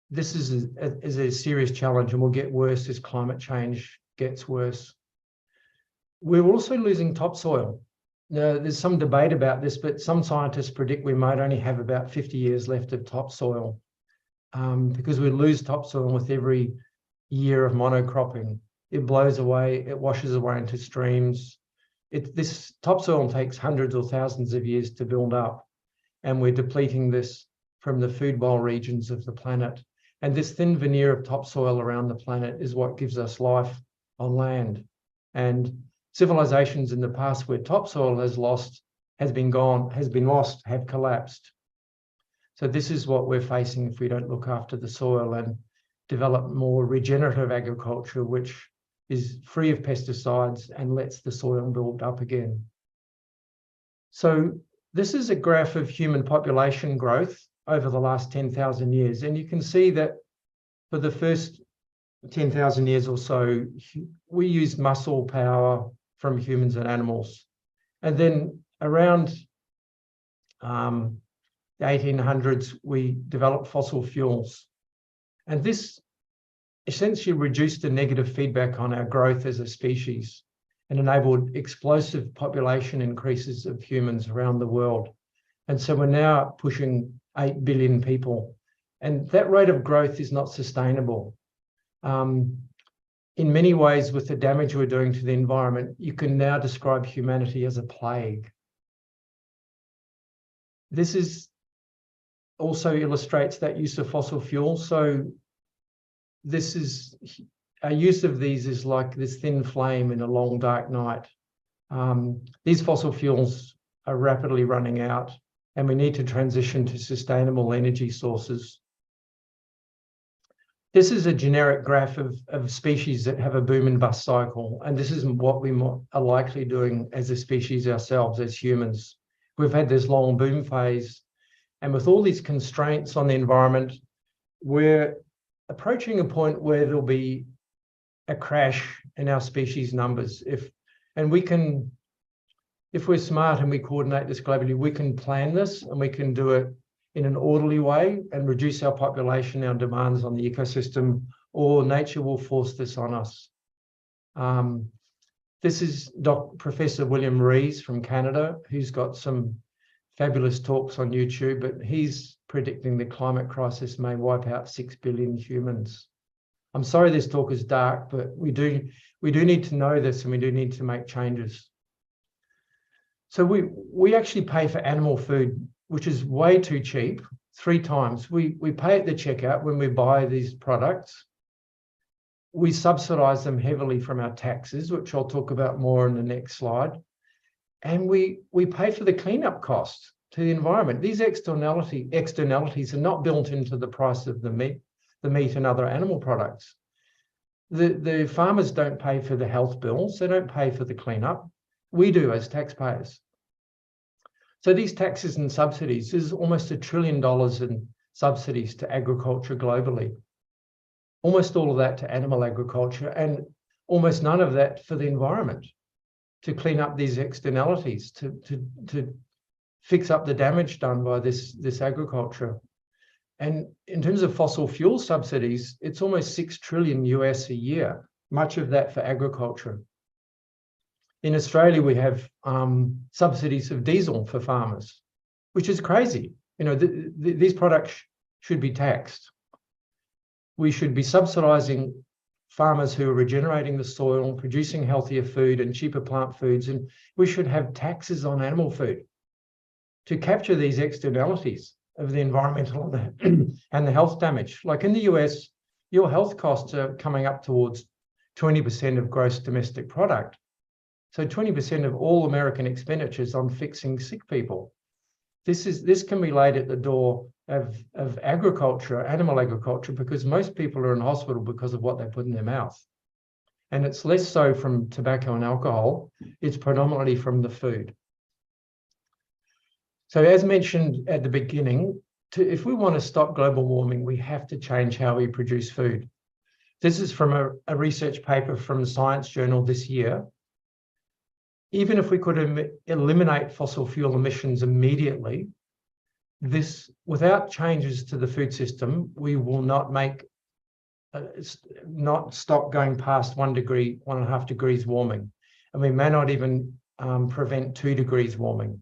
this is a serious challenge and will get worse as climate change gets worse. We're also losing topsoil. Now, there's some debate about this, but some scientists predict we might only have about 50 years left of topsoil because we lose topsoil with every year of monocropping. It blows away, it washes away into streams. This topsoil takes hundreds or thousands of years to build up, and we're depleting this from the food bowl regions of the planet. And this thin veneer of topsoil around the planet is what gives us life on land. And civilizations in the past where topsoil has been lost, have collapsed. So this is what we're facing if we don't look after the soil and develop more regenerative agriculture, which is free of pesticides and lets the soil build up again. So this is a graph of human population growth over the last 10,000 years. And you can see that for the first 10,000 years or so, we used muscle power from humans and animals. And then around the 1800s, we developed fossil fuels. And this essentially reduced the negative feedback on our growth as a species and enabled explosive population increases of humans around the world. And so we're now pushing 8 billion people. And that rate of growth is not sustainable. In many ways, with the damage we're doing to the environment, you can now describe humanity as a plague. This is also illustrates that use of fossil fuels. So this is, our use of these is like this thin flame in a long dark night. These fossil fuels are rapidly running out and we need to transition to sustainable energy sources. This is a generic graph of species that have a boom and bust cycle. And this is what we are likely doing as a species ourselves, as humans. We've had this long boom phase And with all these constraints on the environment, we're approaching a point where there'll be a crash in our species numbers. If we're smart and we coordinate this globally, we can plan this and we can do it in an orderly way and reduce our population, our demands on the ecosystem, or nature will force this on us. This is Professor William Rees from Canada, who's got some fabulous talks on YouTube, but he's predicting the climate crisis may wipe out 6 billion humans. I'm sorry this talk is dark, but we do need to know this, and we do need to make changes. So we actually pay for animal food, which is way too cheap, 3 times. We pay at the checkout when we buy these products. We subsidize them heavily from our taxes, which I'll talk about more in the next slide. And we pay for the cleanup cost to the environment. These externalities are not built into the price of the meat and other animal products. The farmers don't pay for the health bills. They don't pay for the cleanup. We do as taxpayers. So these taxes and subsidies, there's almost $1 trillion in subsidies to agriculture globally. Almost all of that to animal agriculture, and almost none of that for the environment, to clean up these externalities, to fix up the damage done by this agriculture. And in terms of fossil fuel subsidies, it's almost $6 trillion US a year, much of that for agriculture. In Australia, we have subsidies of diesel for farmers, which is crazy. You know, these products should be taxed. We should be subsidizing farmers who are regenerating the soil, producing healthier food and cheaper plant foods, and we should have taxes on animal food to capture these externalities of the environmental and the health damage. Like in the US, your health costs are coming up towards 20% of gross domestic product. So 20% of all American expenditures on fixing sick people. This can be laid at the door of agriculture, animal agriculture, because most people are in hospital because of what they put in their mouth. And it's less so from tobacco and alcohol, it's predominantly from the food. So as mentioned at the beginning, if we want to stop global warming, we have to change how we produce food. This is from a research paper from the Science Journal this year. Even if we could eliminate fossil fuel emissions immediately, without changes to the food system, we will not stop going past 1 degree, 1.5 degrees warming. And we may not even prevent 2 degrees warming.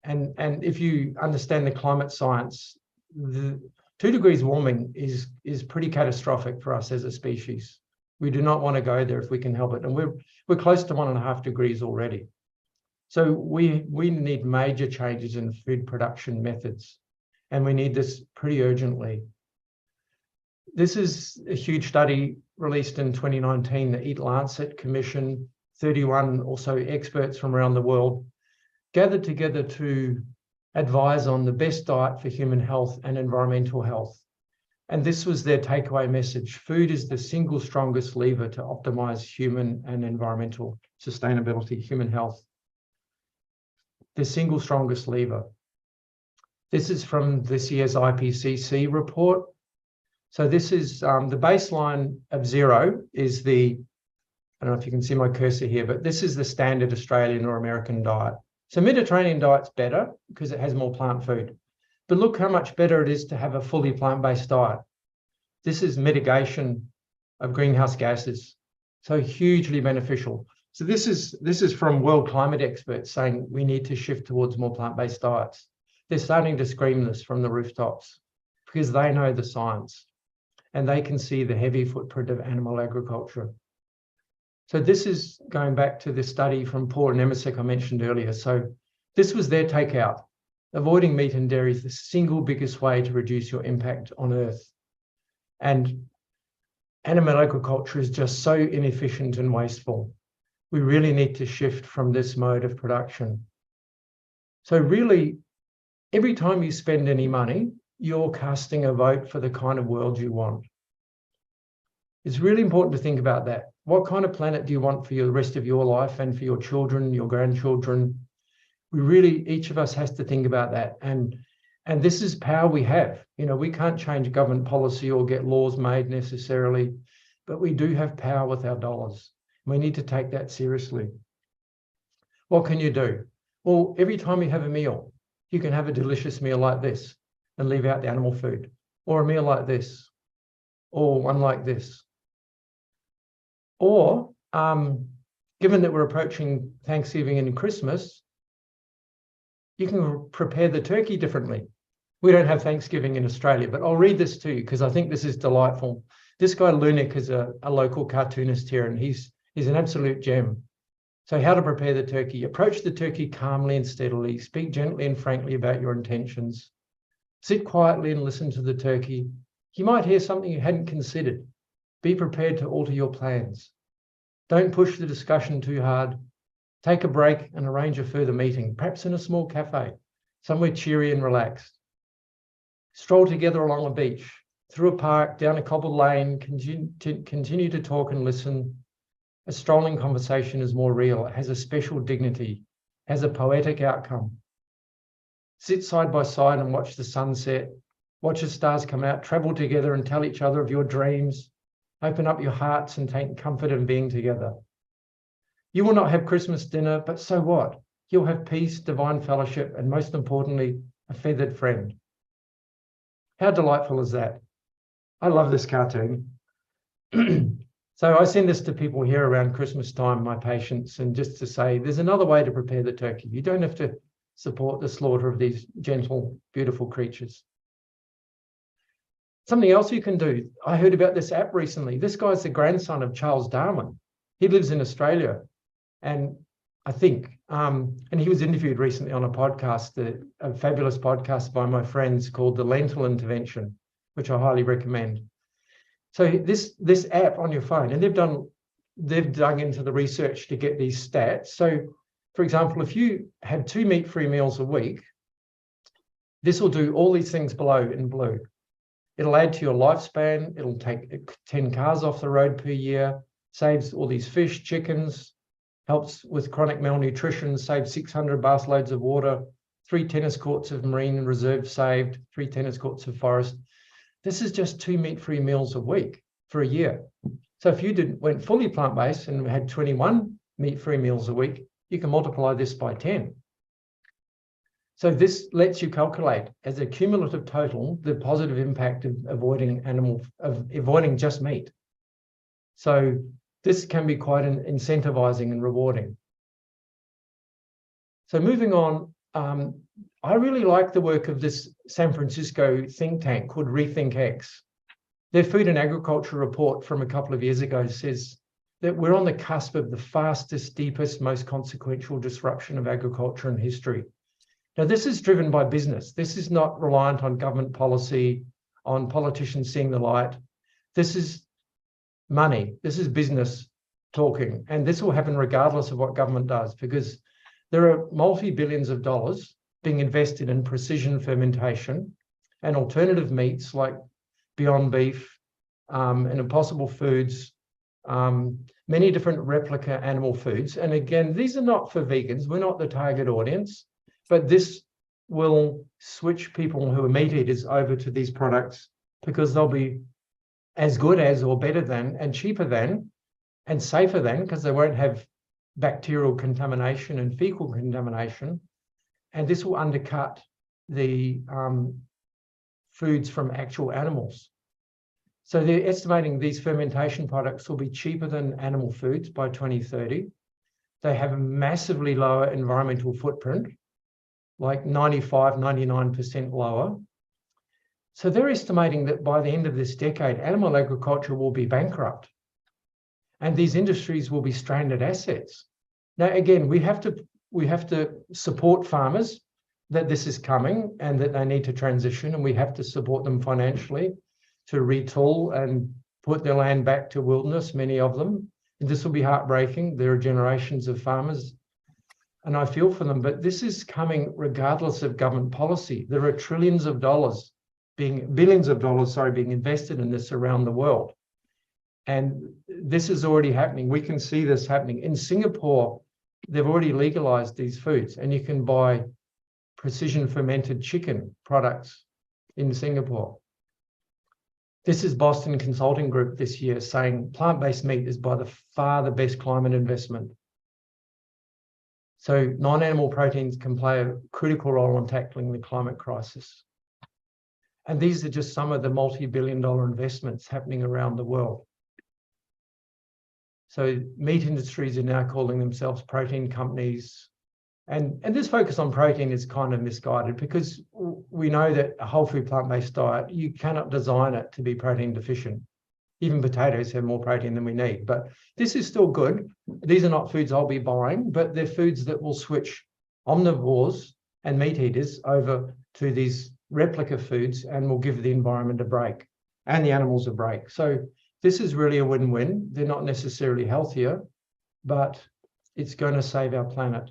And if you understand the climate science, the 2 degrees warming is pretty catastrophic for us as a species. We do not want to go there if we can help it. And we're close to 1.5 degrees already. So we need major changes in food production methods, and we need this pretty urgently. This is a huge study released in 2019, the Lancet Commission, 31 also experts from around the world gathered together to advise on the best diet for human health and environmental health. And this was their takeaway message. Food is the single strongest lever to optimize human and environmental sustainability, human health. The single strongest lever. This is from this year's IPCC report. So this is the baseline of 0 is I don't know if you can see my cursor here, but this is the standard Australian or American diet. So Mediterranean diet's better because it has more plant food. But look how much better it is to have a fully plant-based diet. This is mitigation of greenhouse gases, so hugely beneficial. So this is from world climate experts saying we need to shift towards more plant-based diets. They're starting to scream this from the rooftops because they know the science and they can see the heavy footprint of animal agriculture. So this is going back to the study from Paul and Nemesek I mentioned earlier. So this was their takeout. Avoiding meat and dairy is the single biggest way to reduce your impact on Earth. And animal agriculture is just so inefficient and wasteful. We really need to shift from this mode of production. So really, every time you spend any money, you're casting a vote for the kind of world you want. It's really important to think about that. What kind of planet do you want for the rest of your life and for your children, your grandchildren? Each of us has to think about that. And And this is power we have. You know, we can't change government policy or get laws made necessarily, but we do have power with our dollars. We need to take that seriously. What can you do? Well, every time you have a meal, you can have a delicious meal like this and leave out the animal food, or a meal like this, or one like this. Or, given that we're approaching Thanksgiving and Christmas, you can prepare the turkey differently. We don't have Thanksgiving in Australia, but I'll read this to you because I think this is delightful. This guy, Lunik, is a local cartoonist here, and he's an absolute gem. So how to prepare the turkey. Approach the turkey calmly and steadily. Speak gently and frankly about your intentions. Sit quietly and listen to the turkey. You might hear something you hadn't considered. Be prepared to alter your plans. Don't push the discussion too hard. Take a break and arrange a further meeting, perhaps in a small cafe, somewhere cheery and relaxed. Stroll together along a beach, through a park, down a cobbled lane, continue to talk and listen. A strolling conversation is more real. It has a special dignity, has a poetic outcome. Sit side by side and watch the sunset, watch the stars come out, travel together and tell each other of your dreams. Open up your hearts and take comfort in being together. You will not have Christmas dinner, but so what? You'll have peace, divine fellowship, and most importantly, a feathered friend. How delightful is that? I love this cartoon. So I send this to people here around Christmas time, my patients, and just to say, there's another way to prepare the turkey. You don't have to support the slaughter of these gentle, beautiful creatures. Something else you can do. I heard about this app recently. This guy's the grandson of Charles Darwin. He lives in Australia. And I think, and he was interviewed recently on a podcast, a fabulous podcast by my friends called the Lentil Intervention, which I highly recommend. So this app on your phone, and they've dug into the research to get these stats. So, for example, if you have 2 meat-free meals a week, this will do all these things below in blue. It'll add to your lifespan. It'll take 10 cars off the road per year, saves all these fish, chickens, helps with chronic malnutrition, saves 600 bus loads of water, 3 tennis courts of marine reserve saved, 3 tennis courts of forest. This is just 2 meat-free meals a week for a year. So if you went fully plant-based and had 21 meat-free meals a week, you can multiply this by 10. So this lets you calculate as a cumulative total the positive impact of avoiding just meat. So this can be quite incentivizing and rewarding. So moving on, I really like the work of this San Francisco think tank called Rethink X. Their Food and Agriculture report from a couple of years ago says that we're on the cusp of the fastest, deepest, most consequential disruption of agriculture in history. Now, this is driven by business. This is not reliant on government policy, on politicians seeing the light. This is money. This is business talking. And this will happen regardless of what government does, because there are multi-billions of dollars being invested in precision fermentation and alternative meats like Beyond Beef and Impossible Foods, many different replica animal foods. And again, these are not for vegans. We're not the target audience, but this will switch people who are meat eaters over to these products because they'll be as good as or better than and cheaper than and safer than, because they won't have bacterial contamination and fecal contamination. And this will undercut the foods from actual animals. So they're estimating these fermentation products will be cheaper than animal foods by 2030. They have a massively lower environmental footprint, like 95, 99% lower. So they're estimating that by the end of this decade, animal agriculture will be bankrupt. And these industries will be stranded assets. Now, again, we have to support farmers that this is coming and that they need to transition, and we have to support them financially to retool and put their land back to wilderness, many of them. And this will be heartbreaking. There are generations of farmers, and I feel for them, but this is coming regardless of government policy. There are billions of dollars being invested in this around the world. And this is already happening. We can see this happening. In Singapore, they've already legalized these foods, and you can buy precision fermented chicken products in Singapore. This is Boston Consulting Group this year saying plant-based meat is by far the best climate investment. So non-animal proteins can play a critical role in tackling the climate crisis. And these are just some of the multi-billion-dollar investments happening around the world. So meat industries are now calling themselves protein companies. And this focus on protein is kind of misguided because we know that a whole food plant-based diet, you cannot design it to be protein deficient. Even potatoes have more protein than we need, but this is still good. These are not foods I'll be buying, but they're foods that will switch omnivores and meat eaters over to these replica foods and will give the environment a break and the animals a break. So this is really a win-win. They're not necessarily healthier, but it's going to save our planet.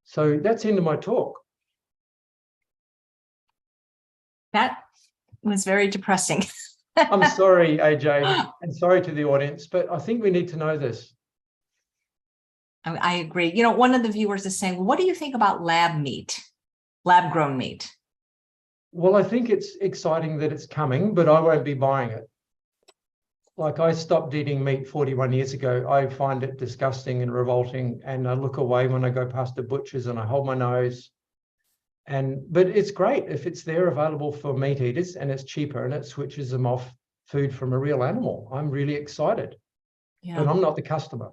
So that's the end of my talk. That was very depressing. I'm sorry, AJ, and sorry to the audience, but I think we need to know this. I agree. You know, one of the viewers is saying, what do you think about lab meat, lab-grown meat? Well, I think it's exciting that it's coming, but I won't be buying it. Like I stopped eating meat 41 years ago. I find it disgusting and revolting, and I look away when I go past the butchers and I hold my nose. But it's great if it's there available for meat eaters and it's cheaper and it switches them off food from a real animal. I'm really excited, but I'm not the customer.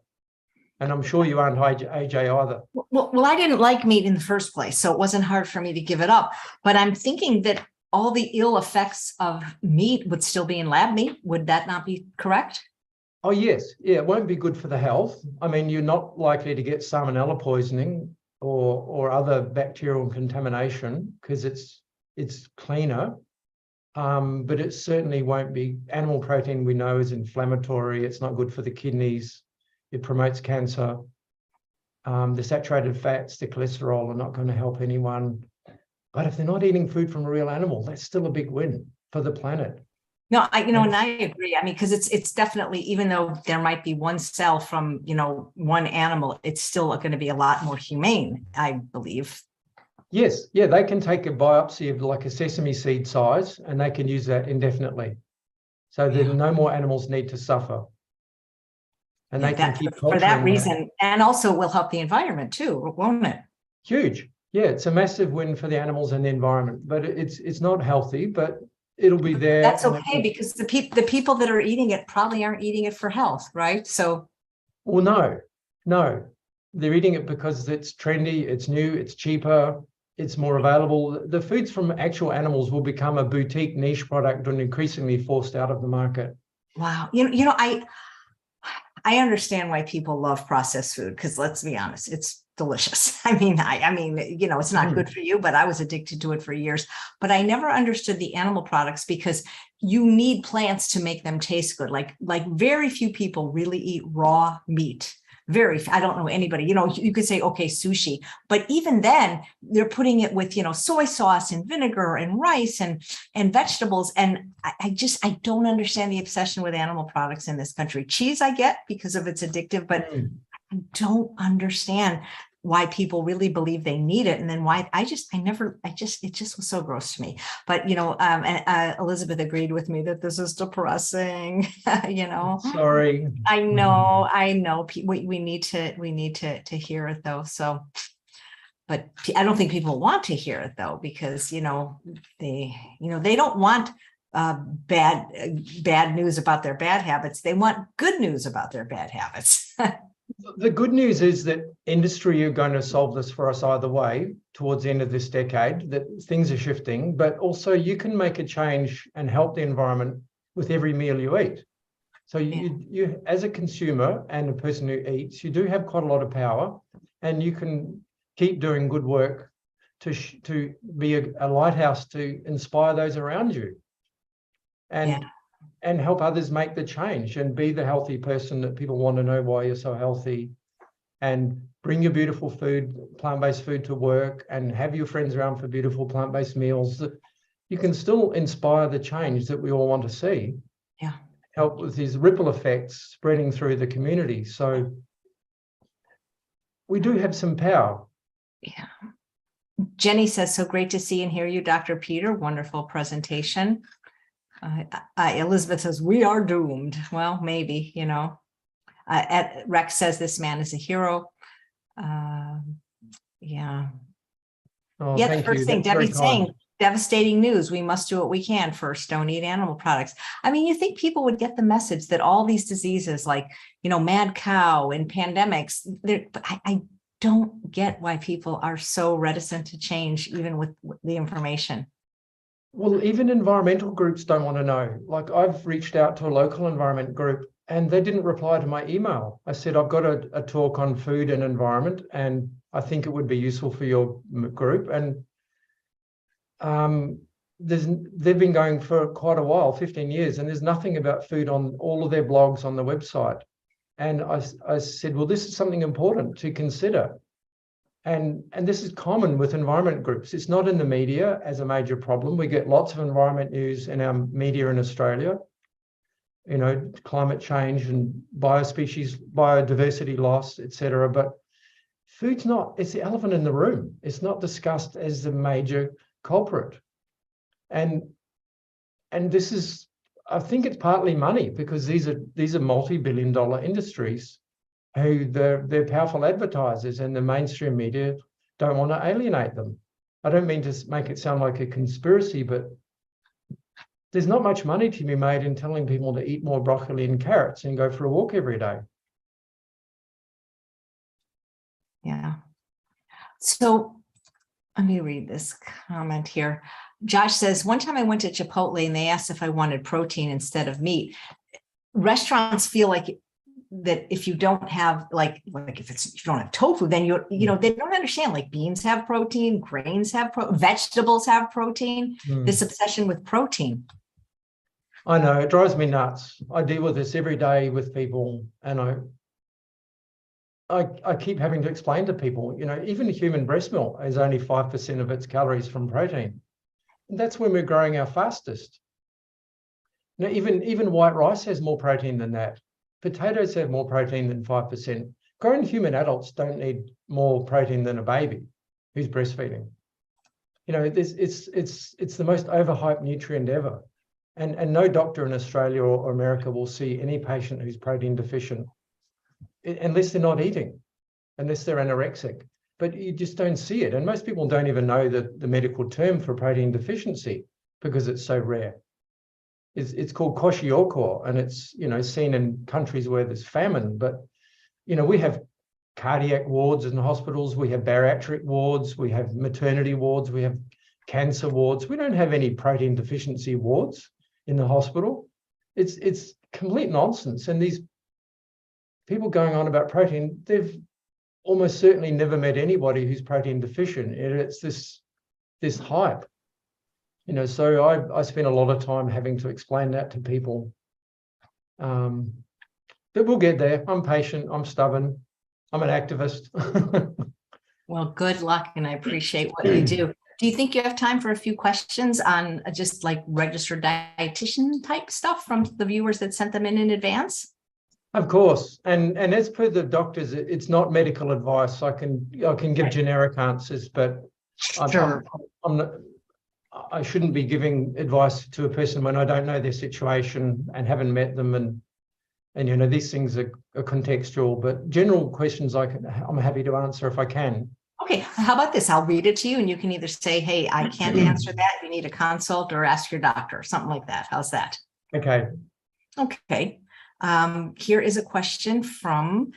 And I'm sure you aren't, AJ, either. Well, I didn't like meat in the first place, so it wasn't hard for me to give it up. But I'm thinking that all the ill effects of meat would still be in lab meat. Would that not be correct? Oh, yes. Yeah, it won't be good for the health. I mean, you're not likely to get salmonella poisoning or other bacterial contamination because it's cleaner. But it certainly won't be. Animal protein we know is inflammatory. It's not good for the kidneys. It promotes cancer. The saturated fats, the cholesterol are not going to help anyone. But if they're not eating food from a real animal, that's still a big win for the planet. No, and I agree. I mean, because it's definitely, even though there might be one cell from, one animal, it's still going to be a lot more humane, I believe. Yes. Yeah. They can take a biopsy of like a sesame seed size and they can use that indefinitely. So then no more animals need to suffer. And they can keep for that reason. And also will help the environment too, won't it? Huge. Yeah. It's a massive win for the animals and the environment, but it's not healthy, but it'll be there. That's okay because the people that are eating it probably aren't eating it for health, right? So, well, no, they're eating it because it's trendy, it's new, it's cheaper, it's more available. The foods from actual animals will become a boutique niche product and increasingly forced out of the market. Wow, I understand why people love processed food because let's be honest, it's delicious. I mean, it's not good for you, but I was addicted to it for years. But I never understood the animal products because you need plants to make them taste good. Like very few people really eat raw meat. I don't know anybody, you could say, okay, sushi, but even then they're putting it with, soy sauce and vinegar and rice and vegetables. And I don't understand the obsession with animal products in this country. Cheese I get because of its addictive, but I don't understand why people really believe they need it. And then why it just was so gross to me. But, Elizabeth agreed with me that this is depressing, Sorry. I know. We need to hear it though. So, but I don't think people want to hear it though, because, they don't want bad news about their bad habits. They want good news about their bad habits. The good news is that industry are going to solve this for us either way towards the end of this decade, that things are shifting, but also you can make a change and help the environment with every meal you eat. So you as a consumer and a person who eats, you do have quite a lot of power and you can keep doing good work to be a lighthouse to inspire those around you. And help others make the change and be the healthy person that people want to know why you're so healthy, and bring your beautiful food, plant-based food to work, and have your friends around for beautiful plant-based meals. You can still inspire the change that we all want to see. Yeah. Help with these ripple effects spreading through the community. So we do have some power. Yeah. Jenny says, so great to see and hear you, Dr. Peter. Wonderful presentation. Elizabeth says, we are doomed. Well, maybe, you know. Rex says, this man is a hero. Yeah. Oh, Yeah, the thank you. first thing That's very Debbie's kind. saying, devastating news. We must do what we can first. Don't eat animal products. I mean, you think people would get the message that all these diseases like, you know, mad cow and pandemics, but I don't get why people are so reticent to change, even with the information. Well, even environmental groups don't want to know. Like I've reached out to a local environment group and they didn't reply to my email. I said, I've got a talk on food and environment, and I think it would be useful for your group. And they've been going for quite a while, 15 years, and there's nothing about food on all of their blogs on the website. And I said, well, this is something important to consider. And this is common with environment groups. It's not in the media as a major problem. We get lots of environment news in our media in Australia, you know, climate change and biospecies, biodiversity loss, etc. But food's not, it's the elephant in the room. It's not discussed as the major culprit. And this is, I think it's partly money, because these are multi-billion-dollar industries who they're powerful advertisers, and the mainstream media don't want to alienate them. I don't mean to make it sound like a conspiracy, but there's not much money to be made in telling people to eat more broccoli and carrots and go for a walk every day. Yeah. So let me read this comment here. Josh says, one time I went to Chipotle and they asked if I wanted protein instead of meat. Restaurants feel like that if you don't have if you don't have tofu, then you know, they don't understand, like beans have protein, grains have vegetables have protein, this obsession with protein. I know, it drives me nuts. I deal with this every day with people, and I keep having to explain to people, you know, even human breast milk is only 5% of its calories from protein. And that's when we're growing our fastest. Now, even white rice has more protein than that. Potatoes have more protein than 5%. Grown human adults don't need more protein than a baby who's breastfeeding. You know, it's the most overhyped nutrient ever. And no doctor in Australia or America will see any patient who's protein deficient unless they're not eating, unless they're anorexic. But you just don't see it. And most people don't even know the medical term for protein deficiency because it's so rare. It's called kwashiorkor, and it's, you know, seen in countries where there's famine. But, you know, we have cardiac wards in hospitals, we have bariatric wards, we have maternity wards, we have cancer wards. We don't have any protein deficiency wards in the hospital. It's complete nonsense. And these people going on about protein, they've almost certainly never met anybody who's protein deficient. It's this hype. You know, so I spend a lot of time having to explain that to people. But we'll get there. I'm patient. I'm stubborn. I'm an activist. Well, good luck, and I appreciate what you do. Do you think you have time for a few questions on just like registered dietitian type stuff from the viewers that sent them in advance? Of course. And as per the doctors, it's not medical advice. I can give generic answers, but Sure. I shouldn't be giving advice to a person when I don't know their situation and haven't met them, and you know, these things are contextual. But general questions I'm happy to answer if I can. Okay, how about this? I'll read it to you, and you can either say, "Hey, I can't answer that. You need a consult," or ask your doctor, something like that. How's that? Okay. Okay. Here is a question from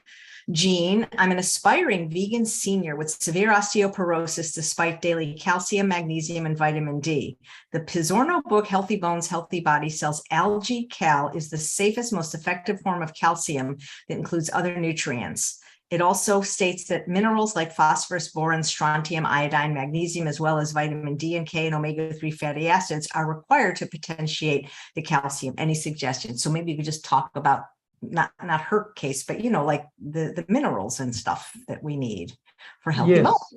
Jean. I'm an aspiring vegan senior with severe osteoporosis despite daily calcium, magnesium, and vitamin D. The Pizzorno book, Healthy Bones, Healthy Body, sells Algae Cal is the safest, most effective form of calcium that includes other nutrients. It also states that minerals like phosphorus, boron, strontium, iodine, magnesium, as well as vitamin D and K and omega-3 fatty acids are required to potentiate the calcium. Any suggestions? So maybe you could just talk about not her case, but, you know, like the minerals and stuff that we need for healthy bones.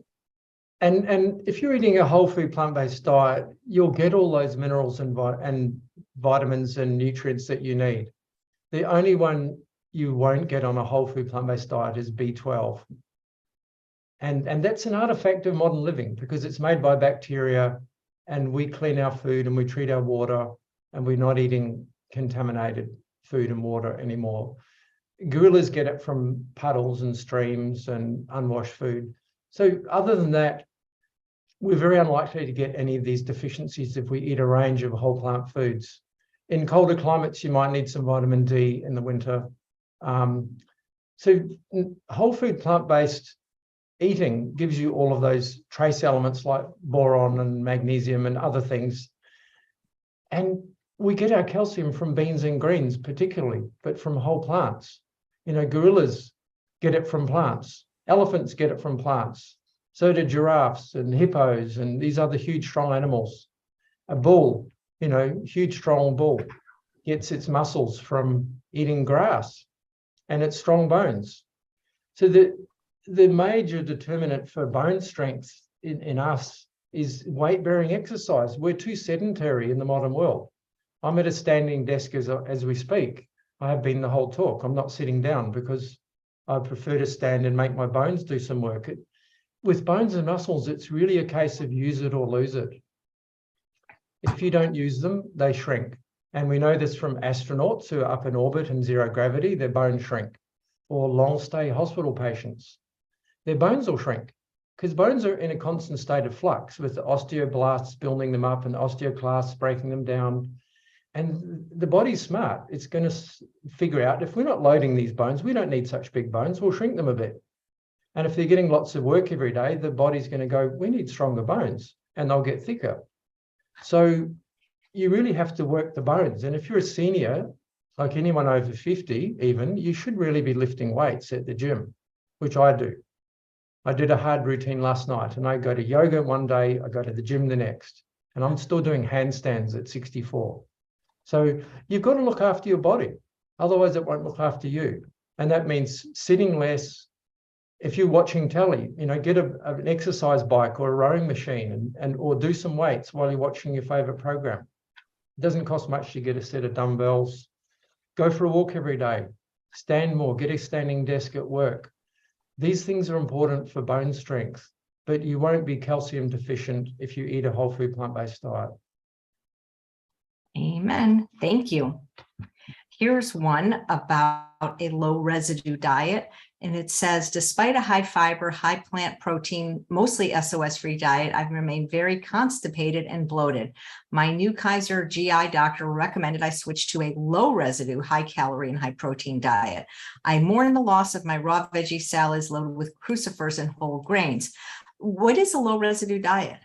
And if you're eating a whole food plant-based diet, you'll get all those minerals and vitamins and nutrients that you need. The only one you won't get on a whole food plant-based diet is B12. And that's an artifact of modern living because it's made by bacteria and we clean our food and we treat our water and we're not eating contaminated food and water anymore. Gorillas get it from puddles and streams and unwashed food. So other than that, we're very unlikely to get any of these deficiencies if we eat a range of whole plant foods. In colder climates, you might need some vitamin D in the winter. So whole food plant-based eating gives you all of those trace elements like boron and magnesium and other things. And we get our calcium from beans and greens particularly, but from whole plants. You know, gorillas get it from plants. Elephants get it from plants. So do giraffes and hippos and these other huge, strong animals. A bull, you know, huge, strong bull gets its muscles from eating grass and its strong bones. So the major determinant for bone strength in us is weight-bearing exercise. We're too sedentary in the modern world. I'm at a standing desk as we speak. I have been the whole talk. I'm not sitting down because I prefer to stand and make my bones do some work. With bones and muscles, it's really a case of use it or lose it. If you don't use them, they shrink. And we know this from astronauts who are up in orbit in zero gravity, their bones shrink. Or long-stay hospital patients, their bones will shrink because bones are in a constant state of flux with the osteoblasts building them up and osteoclasts breaking them down. And the body's smart. It's going to figure out if we're not loading these bones, we don't need such big bones, we'll shrink them a bit. And if they're getting lots of work every day, the body's going to go, we need stronger bones, and they'll get thicker. So you really have to work the bones. And if you're a senior, like anyone over 50 even, you should really be lifting weights at the gym, which I do. I did a hard routine last night and I go to yoga one day, I go to the gym the next, and I'm still doing handstands at 64. So you've got to look after your body. Otherwise it won't look after you. And that means sitting less. If you're watching telly, you know, get an exercise bike or a rowing machine or do some weights while you're watching your favorite program. It doesn't cost much to get a set of dumbbells. Go for a walk every day. Stand more, get a standing desk at work. These things are important for bone strength, but you won't be calcium deficient if you eat a whole food plant-based diet. Amen. Thank you. Here's one about a low residue diet. And it says, despite a high fiber, high plant protein, mostly SOS-free diet, I've remained very constipated and bloated. My new Kaiser GI doctor recommended I switch to a low residue, high calorie and high protein diet. I mourn the loss of my raw veggie salads loaded with crucifers and whole grains. What is a low residue diet?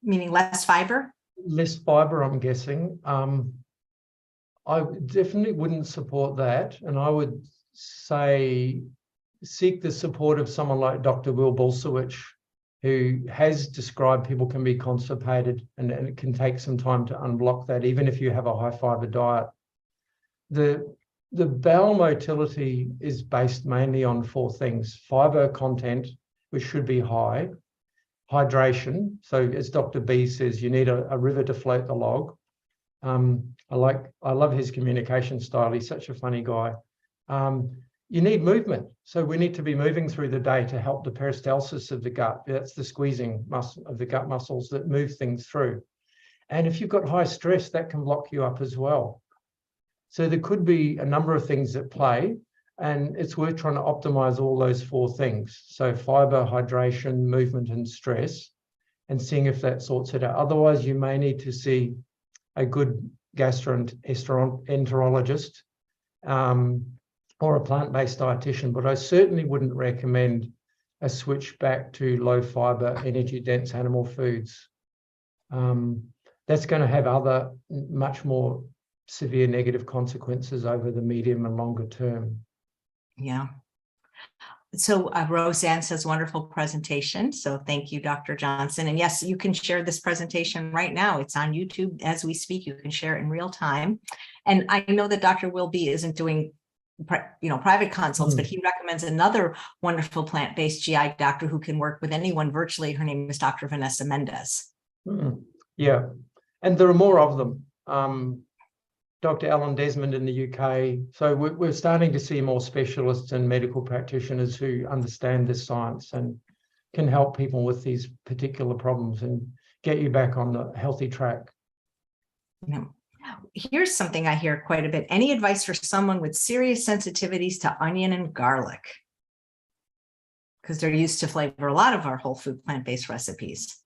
Meaning less fiber? Less fiber, I'm guessing. I definitely wouldn't support that. And I would say seek the support of someone like Dr. Will Bulsiewicz, who has described people can be constipated and it can take some time to unblock that, even if you have a high fiber diet. The bowel motility is based mainly on four things: fiber content, which should be high; hydration. So as Dr. B says, you need a river to float the log. I love his communication style. He's such a funny guy. You need movement. So we need to be moving through the day to help the peristalsis of the gut. That's the squeezing muscle of the gut muscles that move things through. And if you've got high stress, that can block you up as well. So there could be a number of things at play, and it's worth trying to optimize all those four things. So fiber, hydration, movement, and stress, and seeing if that sorts it out. Otherwise, you may need to see a good gastroenterologist or a plant-based dietitian, but I certainly wouldn't recommend a switch back to low fiber, energy-dense animal foods. That's going to have other much more severe negative consequences over the medium and longer term. Yeah. So Roseanne says, wonderful presentation. So thank you, Dr. Johnston. And yes, you can share this presentation right now. It's on YouTube as we speak. You can share it in real time. And I know that Dr. Will B isn't doing private consults, but he recommends another wonderful plant-based GI doctor who can work with anyone virtually. Her name is Dr. Vanessa Mendez. Yeah, and there are more of them. Dr. Alan Desmond in the UK. So we're starting to see more specialists and medical practitioners who understand this science and can help people with these particular problems and get you back on the healthy track. Yeah. Here's something I hear quite a bit. Any advice for someone with serious sensitivities to onion and garlic? Because they're used to flavor a lot of our whole food plant-based recipes.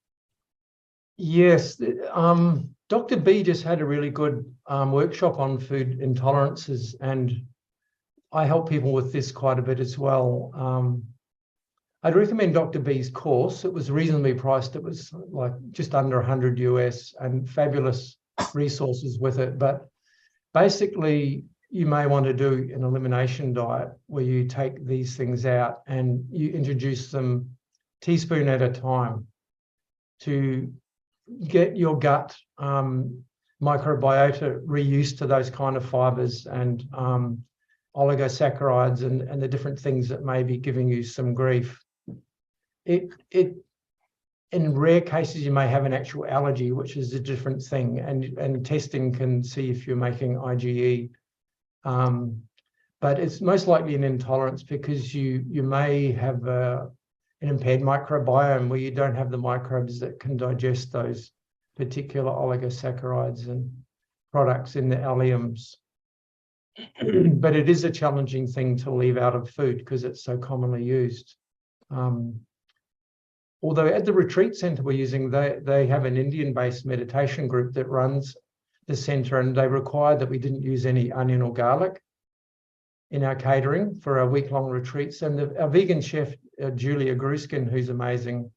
Yes, Dr. B just had a really good workshop on food intolerances, and I help people with this quite a bit as well. I'd recommend Dr. B's course. It was reasonably priced. It was like just under 100 US and fabulous resources with it. But basically, you may want to do an elimination diet where you take these things out and you introduce them teaspoon at a time to get your gut microbiota reused to those kind of fibers and oligosaccharides and the different things that may be giving you some grief. In rare cases, you may have an actual allergy, which is a different thing, and testing can see if you're making IgE. But it's most likely an intolerance because you may have an impaired microbiome where you don't have the microbes that can digest those particular oligosaccharides and products in the alliums. But it is a challenging thing to leave out of food because it's so commonly used. Although at the retreat center we're using, they have an Indian-based meditation group that runs the center, and they required that we didn't use any onion or garlic in our catering for our week-long retreats. And our vegan chef, Julia Gruskin, who's amazing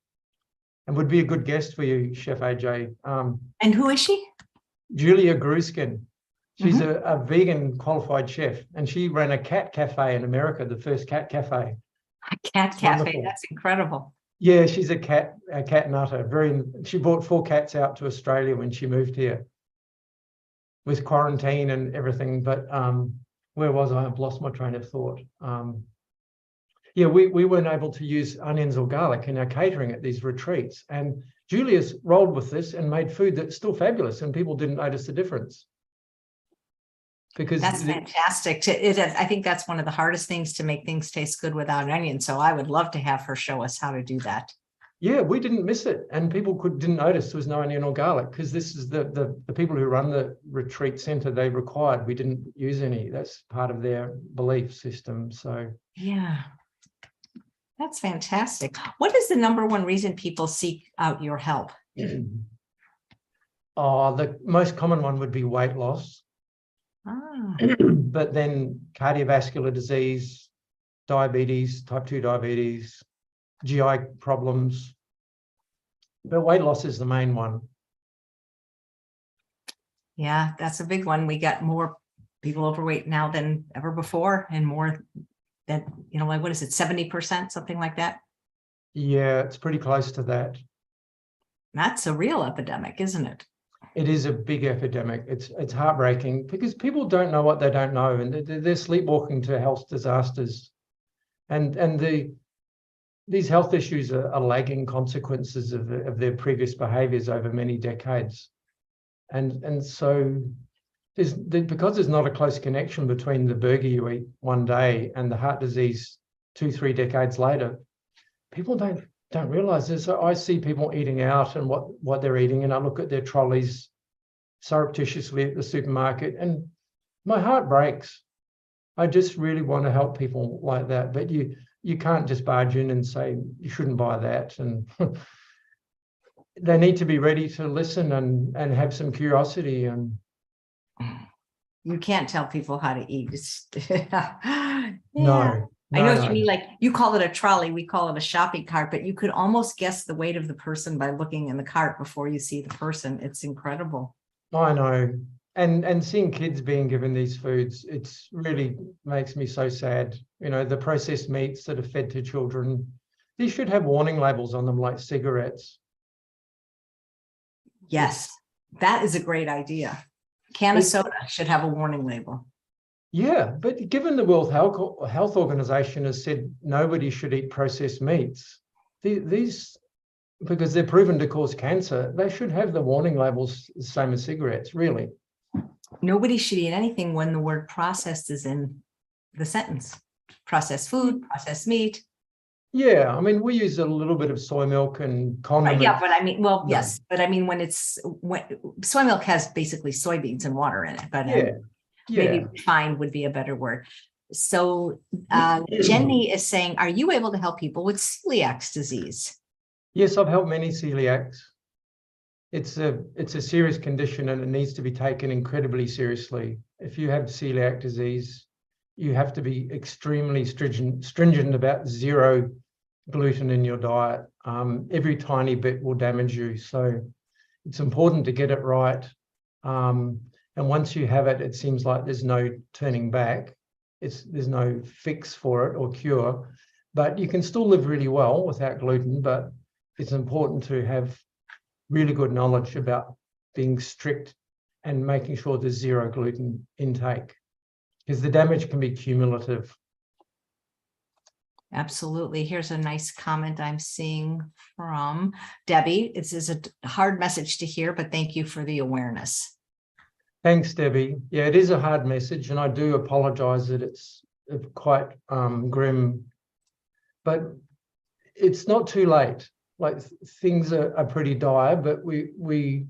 and would be a good guest for you, Chef AJ. And who is she? Julia Gruskin. She's a vegan qualified chef, and she ran a cat cafe in America, the first cat cafe. A cat cafe, wonderful. That's incredible. Yeah, she's a cat nutter. She brought 4 cats out to Australia when she moved here with quarantine and everything. But where was I? I've lost my train of thought. Yeah, we weren't able to use onions or garlic in our catering at these retreats. And Julia's rolled with this and made food that's still fabulous, and people didn't notice the difference. Because that's fantastic. I think that's one of the hardest things, to make things taste good without onion. So I would love to have her show us how to do that. Yeah, we didn't miss it, and people didn't notice there was no onion or garlic, because this is the people who run the retreat center, they required we didn't use any. That's part of their belief system. So yeah, that's fantastic. What is the #1 reason people seek out your help? Oh, the most common one would be weight loss. But then cardiovascular disease, diabetes, type 2 diabetes, GI problems. But weight loss is the main one. Yeah, that's a big one. We got more people overweight now than ever before, and more than, like, what is it, 70%, something like that? Yeah, it's pretty close to that. That's a real epidemic, isn't it? It is a big epidemic. It's heartbreaking because people don't know what they don't know, and they're sleepwalking to health disasters, and these health issues are lagging consequences of their previous behaviours over many decades, and so because there's not a close connection between the burger you eat one day and the heart disease 2-3 decades later, people don't realize this. I see people eating out and what they're eating, and I look at their trolleys surreptitiously at the supermarket, and my heart breaks. I just really want to help people like that, but you can't just barge in and say you shouldn't buy that, and they need to be ready to listen and have some curiosity. And you can't tell people how to eat. Yeah. No. I know what you mean. Like, you call it a trolley, we call it a shopping cart, but you could almost guess the weight of the person by looking in the cart before you see the person. It's incredible. I know. And seeing kids being given these foods, it's really makes me so sad. The processed meats that are fed to children, these should have warning labels on them, like cigarettes. Yes, that is a great idea. Can of soda should have a warning label. Yeah, but given the World Health Organization has said nobody should eat processed meats, these, because they're proven to cause cancer, they should have the warning labels the same as cigarettes, really. Nobody should eat anything when the word processed is in the sentence. Processed food, processed meat. Yeah, I mean, we use a little bit of soy milk and condiments. Yeah, but I mean, well, Yeah. yes, but I mean, when soy milk has basically soybeans and water in it, but Yeah, maybe yeah. refined would be a better word. So Jenny is saying, are you able to help people with celiac disease? Yes, I've helped many celiacs. It's a serious condition and it needs to be taken incredibly seriously. If you have celiac disease, you have to be extremely stringent about zero gluten in your diet. Every tiny bit will damage you. So it's important to get it right. And once you have it, it seems like there's no turning back. There's no fix for it or cure, but you can still live really well without gluten, but it's important to have really good knowledge about being strict and making sure there's zero gluten intake, because the damage can be cumulative. Absolutely. Here's a nice comment I'm seeing from Debbie. This is a hard message to hear, but thank you for the awareness. Thanks, Debbie. Yeah, it is a hard message, and I do apologize that it's quite grim, but it's not too late. Like, things are pretty dire, but we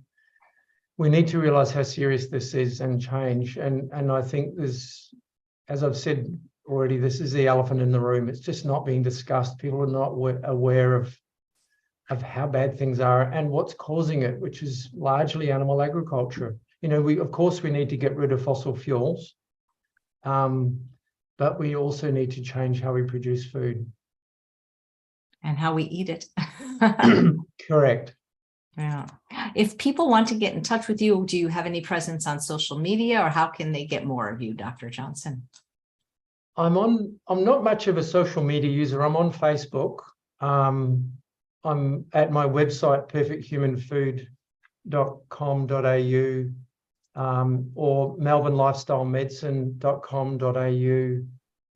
need to realize how serious this is and change. And I think there's, as I've said already, this is the elephant in the room. It's just not being discussed. People are not aware of how bad things are and what's causing it, which is largely animal agriculture. You know, of course we need to get rid of fossil fuels, but we also need to change how we produce food. And how we eat it. Correct. Yeah. If people want to get in touch with you, do you have any presence on social media, or how can they get more of you, Dr. Johnston? I'm not much of a social media user. I'm on Facebook. I'm at my website, perfecthumanfood.com.au, or melbournelifestylemedicine.com.au.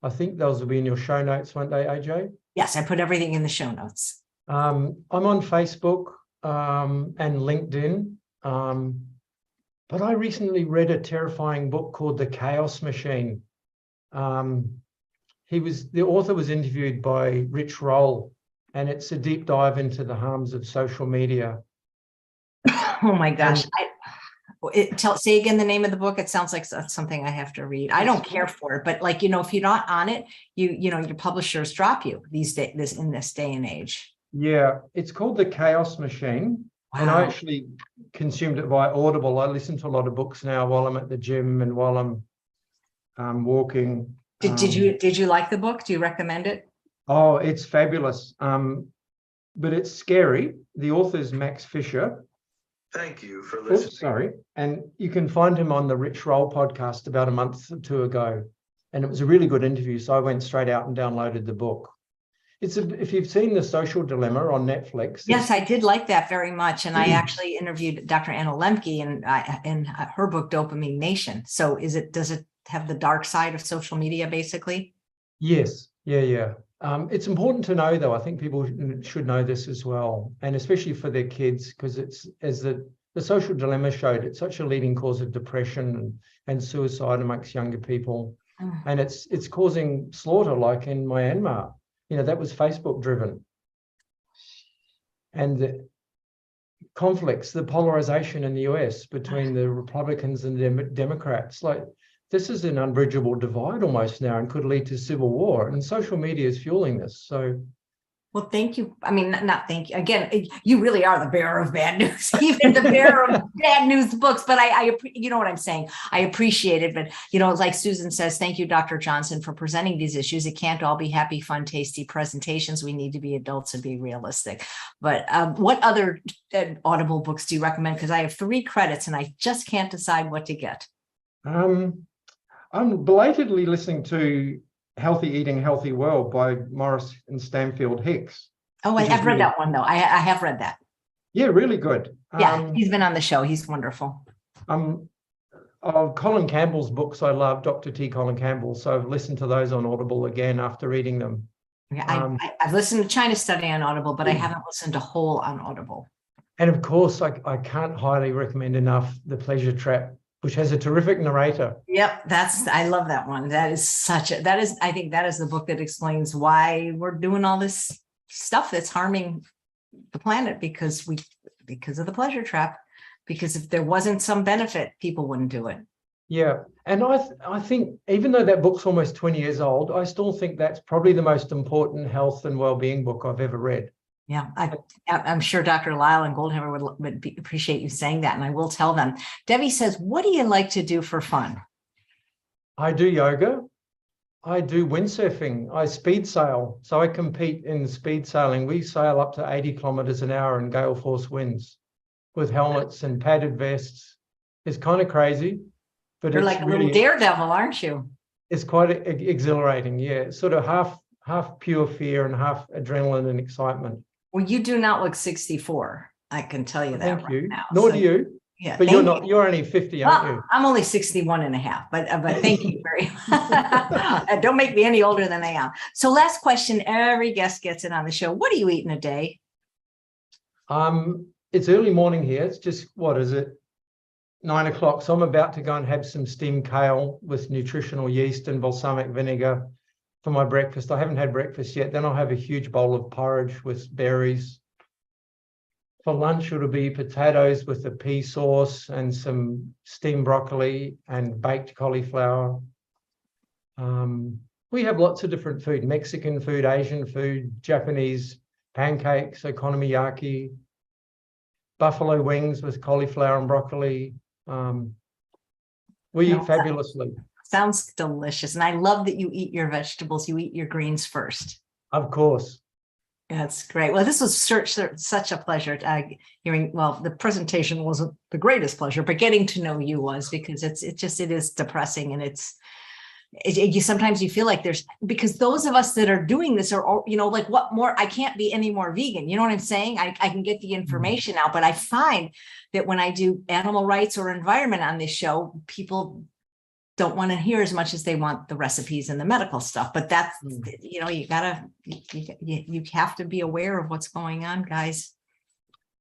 I think those will be in your show notes, won't they, AJ? Yes, I put everything in the show notes. I'm on Facebook and LinkedIn, but I recently read a terrifying book called The Chaos Machine. The author was interviewed by Rich Roll, and it's a deep dive into the harms of social media. Oh my gosh. Say again the name of the book. It sounds like that's something I have to read. I don't care for it, but like, if you're not on it, your publishers drop you in this day and age. Yeah, it's called The Chaos Machine. Wow. And I actually consumed it via Audible. I listen to a lot of books now while I'm at the gym and while I'm walking. Did you like the book? Do you recommend it? Oh, it's fabulous. But it's scary. The author's Max Fisher. Thank you for listening. Oops, sorry. And you can find him on the Rich Roll podcast about a month or two ago. And it was a really good interview. So I went straight out and downloaded the book. If you've seen The Social Dilemma on Netflix. Yes, I did like that very much. And I actually interviewed Dr. Anna Lemke in her book, Dopamine Nation. So does it have the dark side of social media, basically? Yes. Yeah. It's important to know, though. I think people should know this as well, and especially for their kids, because it's, as the Social Dilemma showed, it's such a leading cause of depression and suicide amongst younger people. And it's causing slaughter, like in Myanmar. That was Facebook driven. And the conflicts, the polarization in the US between the Republicans and the Democrats, like, this is an unbridgeable divide almost now and could lead to civil war. And social media is fueling this. So, well, thank you. I mean, not thank you. Again, you really are the bearer of bad news, even the bearer of bad news books. But I you know what I'm saying? I appreciate it. But, like Susan says, thank you, Dr. Johnston, for presenting these issues. It can't all be happy, fun, tasty presentations. We need to be adults and be realistic. But what other Audible books do you recommend? Because I have 3 credits and I just can't decide what to get. I'm belatedly listening to Healthy Eating, Healthy World by Morris and Stanfield Hicks. Oh, I've read that one, though. I have read that. Yeah, really good. Yeah, he's been on the show. He's wonderful. Colin Campbell's books I love, Dr. T. Colin Campbell. So I've listened to those on Audible again after reading them. Yeah, I've listened to China Study on Audible, but I haven't listened to Whole on Audible. And of course, I can't highly recommend enough The Pleasure Trap which has a terrific narrator. Yep, I love that one. I think that is the book that explains why we're doing all this stuff that's harming the planet because of the pleasure trap. Because if there wasn't some benefit, people wouldn't do it. Yeah. And I think even though that book's almost 20 years old, I still think that's probably the most important health and well-being book I've ever read. Yeah, I'm sure Dr. Lyle and Goldhammer would appreciate you saying that, and I will tell them. Debbie says, what do you like to do for fun? I do yoga. I do windsurfing. I speed sail. So I compete in speed sailing. We sail up to 80 kilometers an hour in gale force winds with helmets and padded vests. It's kind of crazy, but You're it's like a really, little daredevil, aren't you? it's quite exhilarating. Yeah, it's sort of half pure fear and half adrenaline and excitement. Well, you do not look 64. I can tell you that Thank you. now. Nor do you. Yeah, but you're not. You're only 50, aren't you? I'm only 61 and a half, but thank you very much. Don't make me any older than I am. So last question, every guest gets it on the show. What are you eating a day? It's early morning here. It's just, what is it? 9 o'clock. So I'm about to go and have some steamed kale with nutritional yeast and balsamic vinegar for my breakfast. I haven't had breakfast yet. Then I'll have a huge bowl of porridge with berries. For lunch, it'll be potatoes with a pea sauce and some steamed broccoli and baked cauliflower. We have lots of different food, Mexican food, Asian food, Japanese pancakes, okonomiyaki, buffalo wings with cauliflower and broccoli. We eat fabulously. Sounds delicious. And I love that you eat your vegetables. You eat your greens first. Of course. That's great. Well, this was such a pleasure hearing. Well, the presentation wasn't the greatest pleasure, but getting to know you was, because it is depressing, and sometimes you feel like because those of us that are doing this are, like, what more? I can't be any more vegan. You know what I'm saying? I can get the information out, but I find that when I do animal rights or environment on this show, people don't want to hear as much as they want the recipes and the medical stuff. But that's, you have to be aware of what's going on, guys.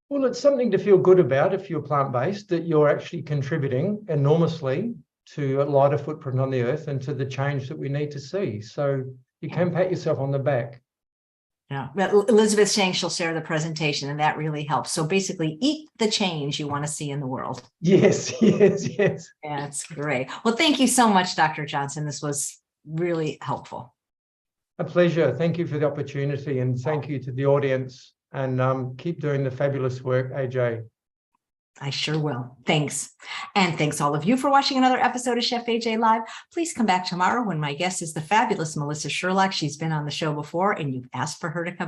Well, it's something to feel good about if you're plant-based, that you're actually contributing enormously to a lighter footprint on the earth and to the change that we need to see. So you can pat yourself on the back. Yeah, but Elizabeth's saying she'll share the presentation, and that really helps. So basically, eat the change you want to see in the world. Yes. That's great. Well, thank you so much, Dr. Johnston. This was really helpful. A pleasure. Thank you for the opportunity, and thank you to the audience, and keep doing the fabulous work, AJ. I sure will. Thanks. And thanks all of you for watching another episode of Chef AJ Live. Please come back tomorrow when my guest is the fabulous Melissa Sherlock. She's been on the show before, and you've asked for her to come back.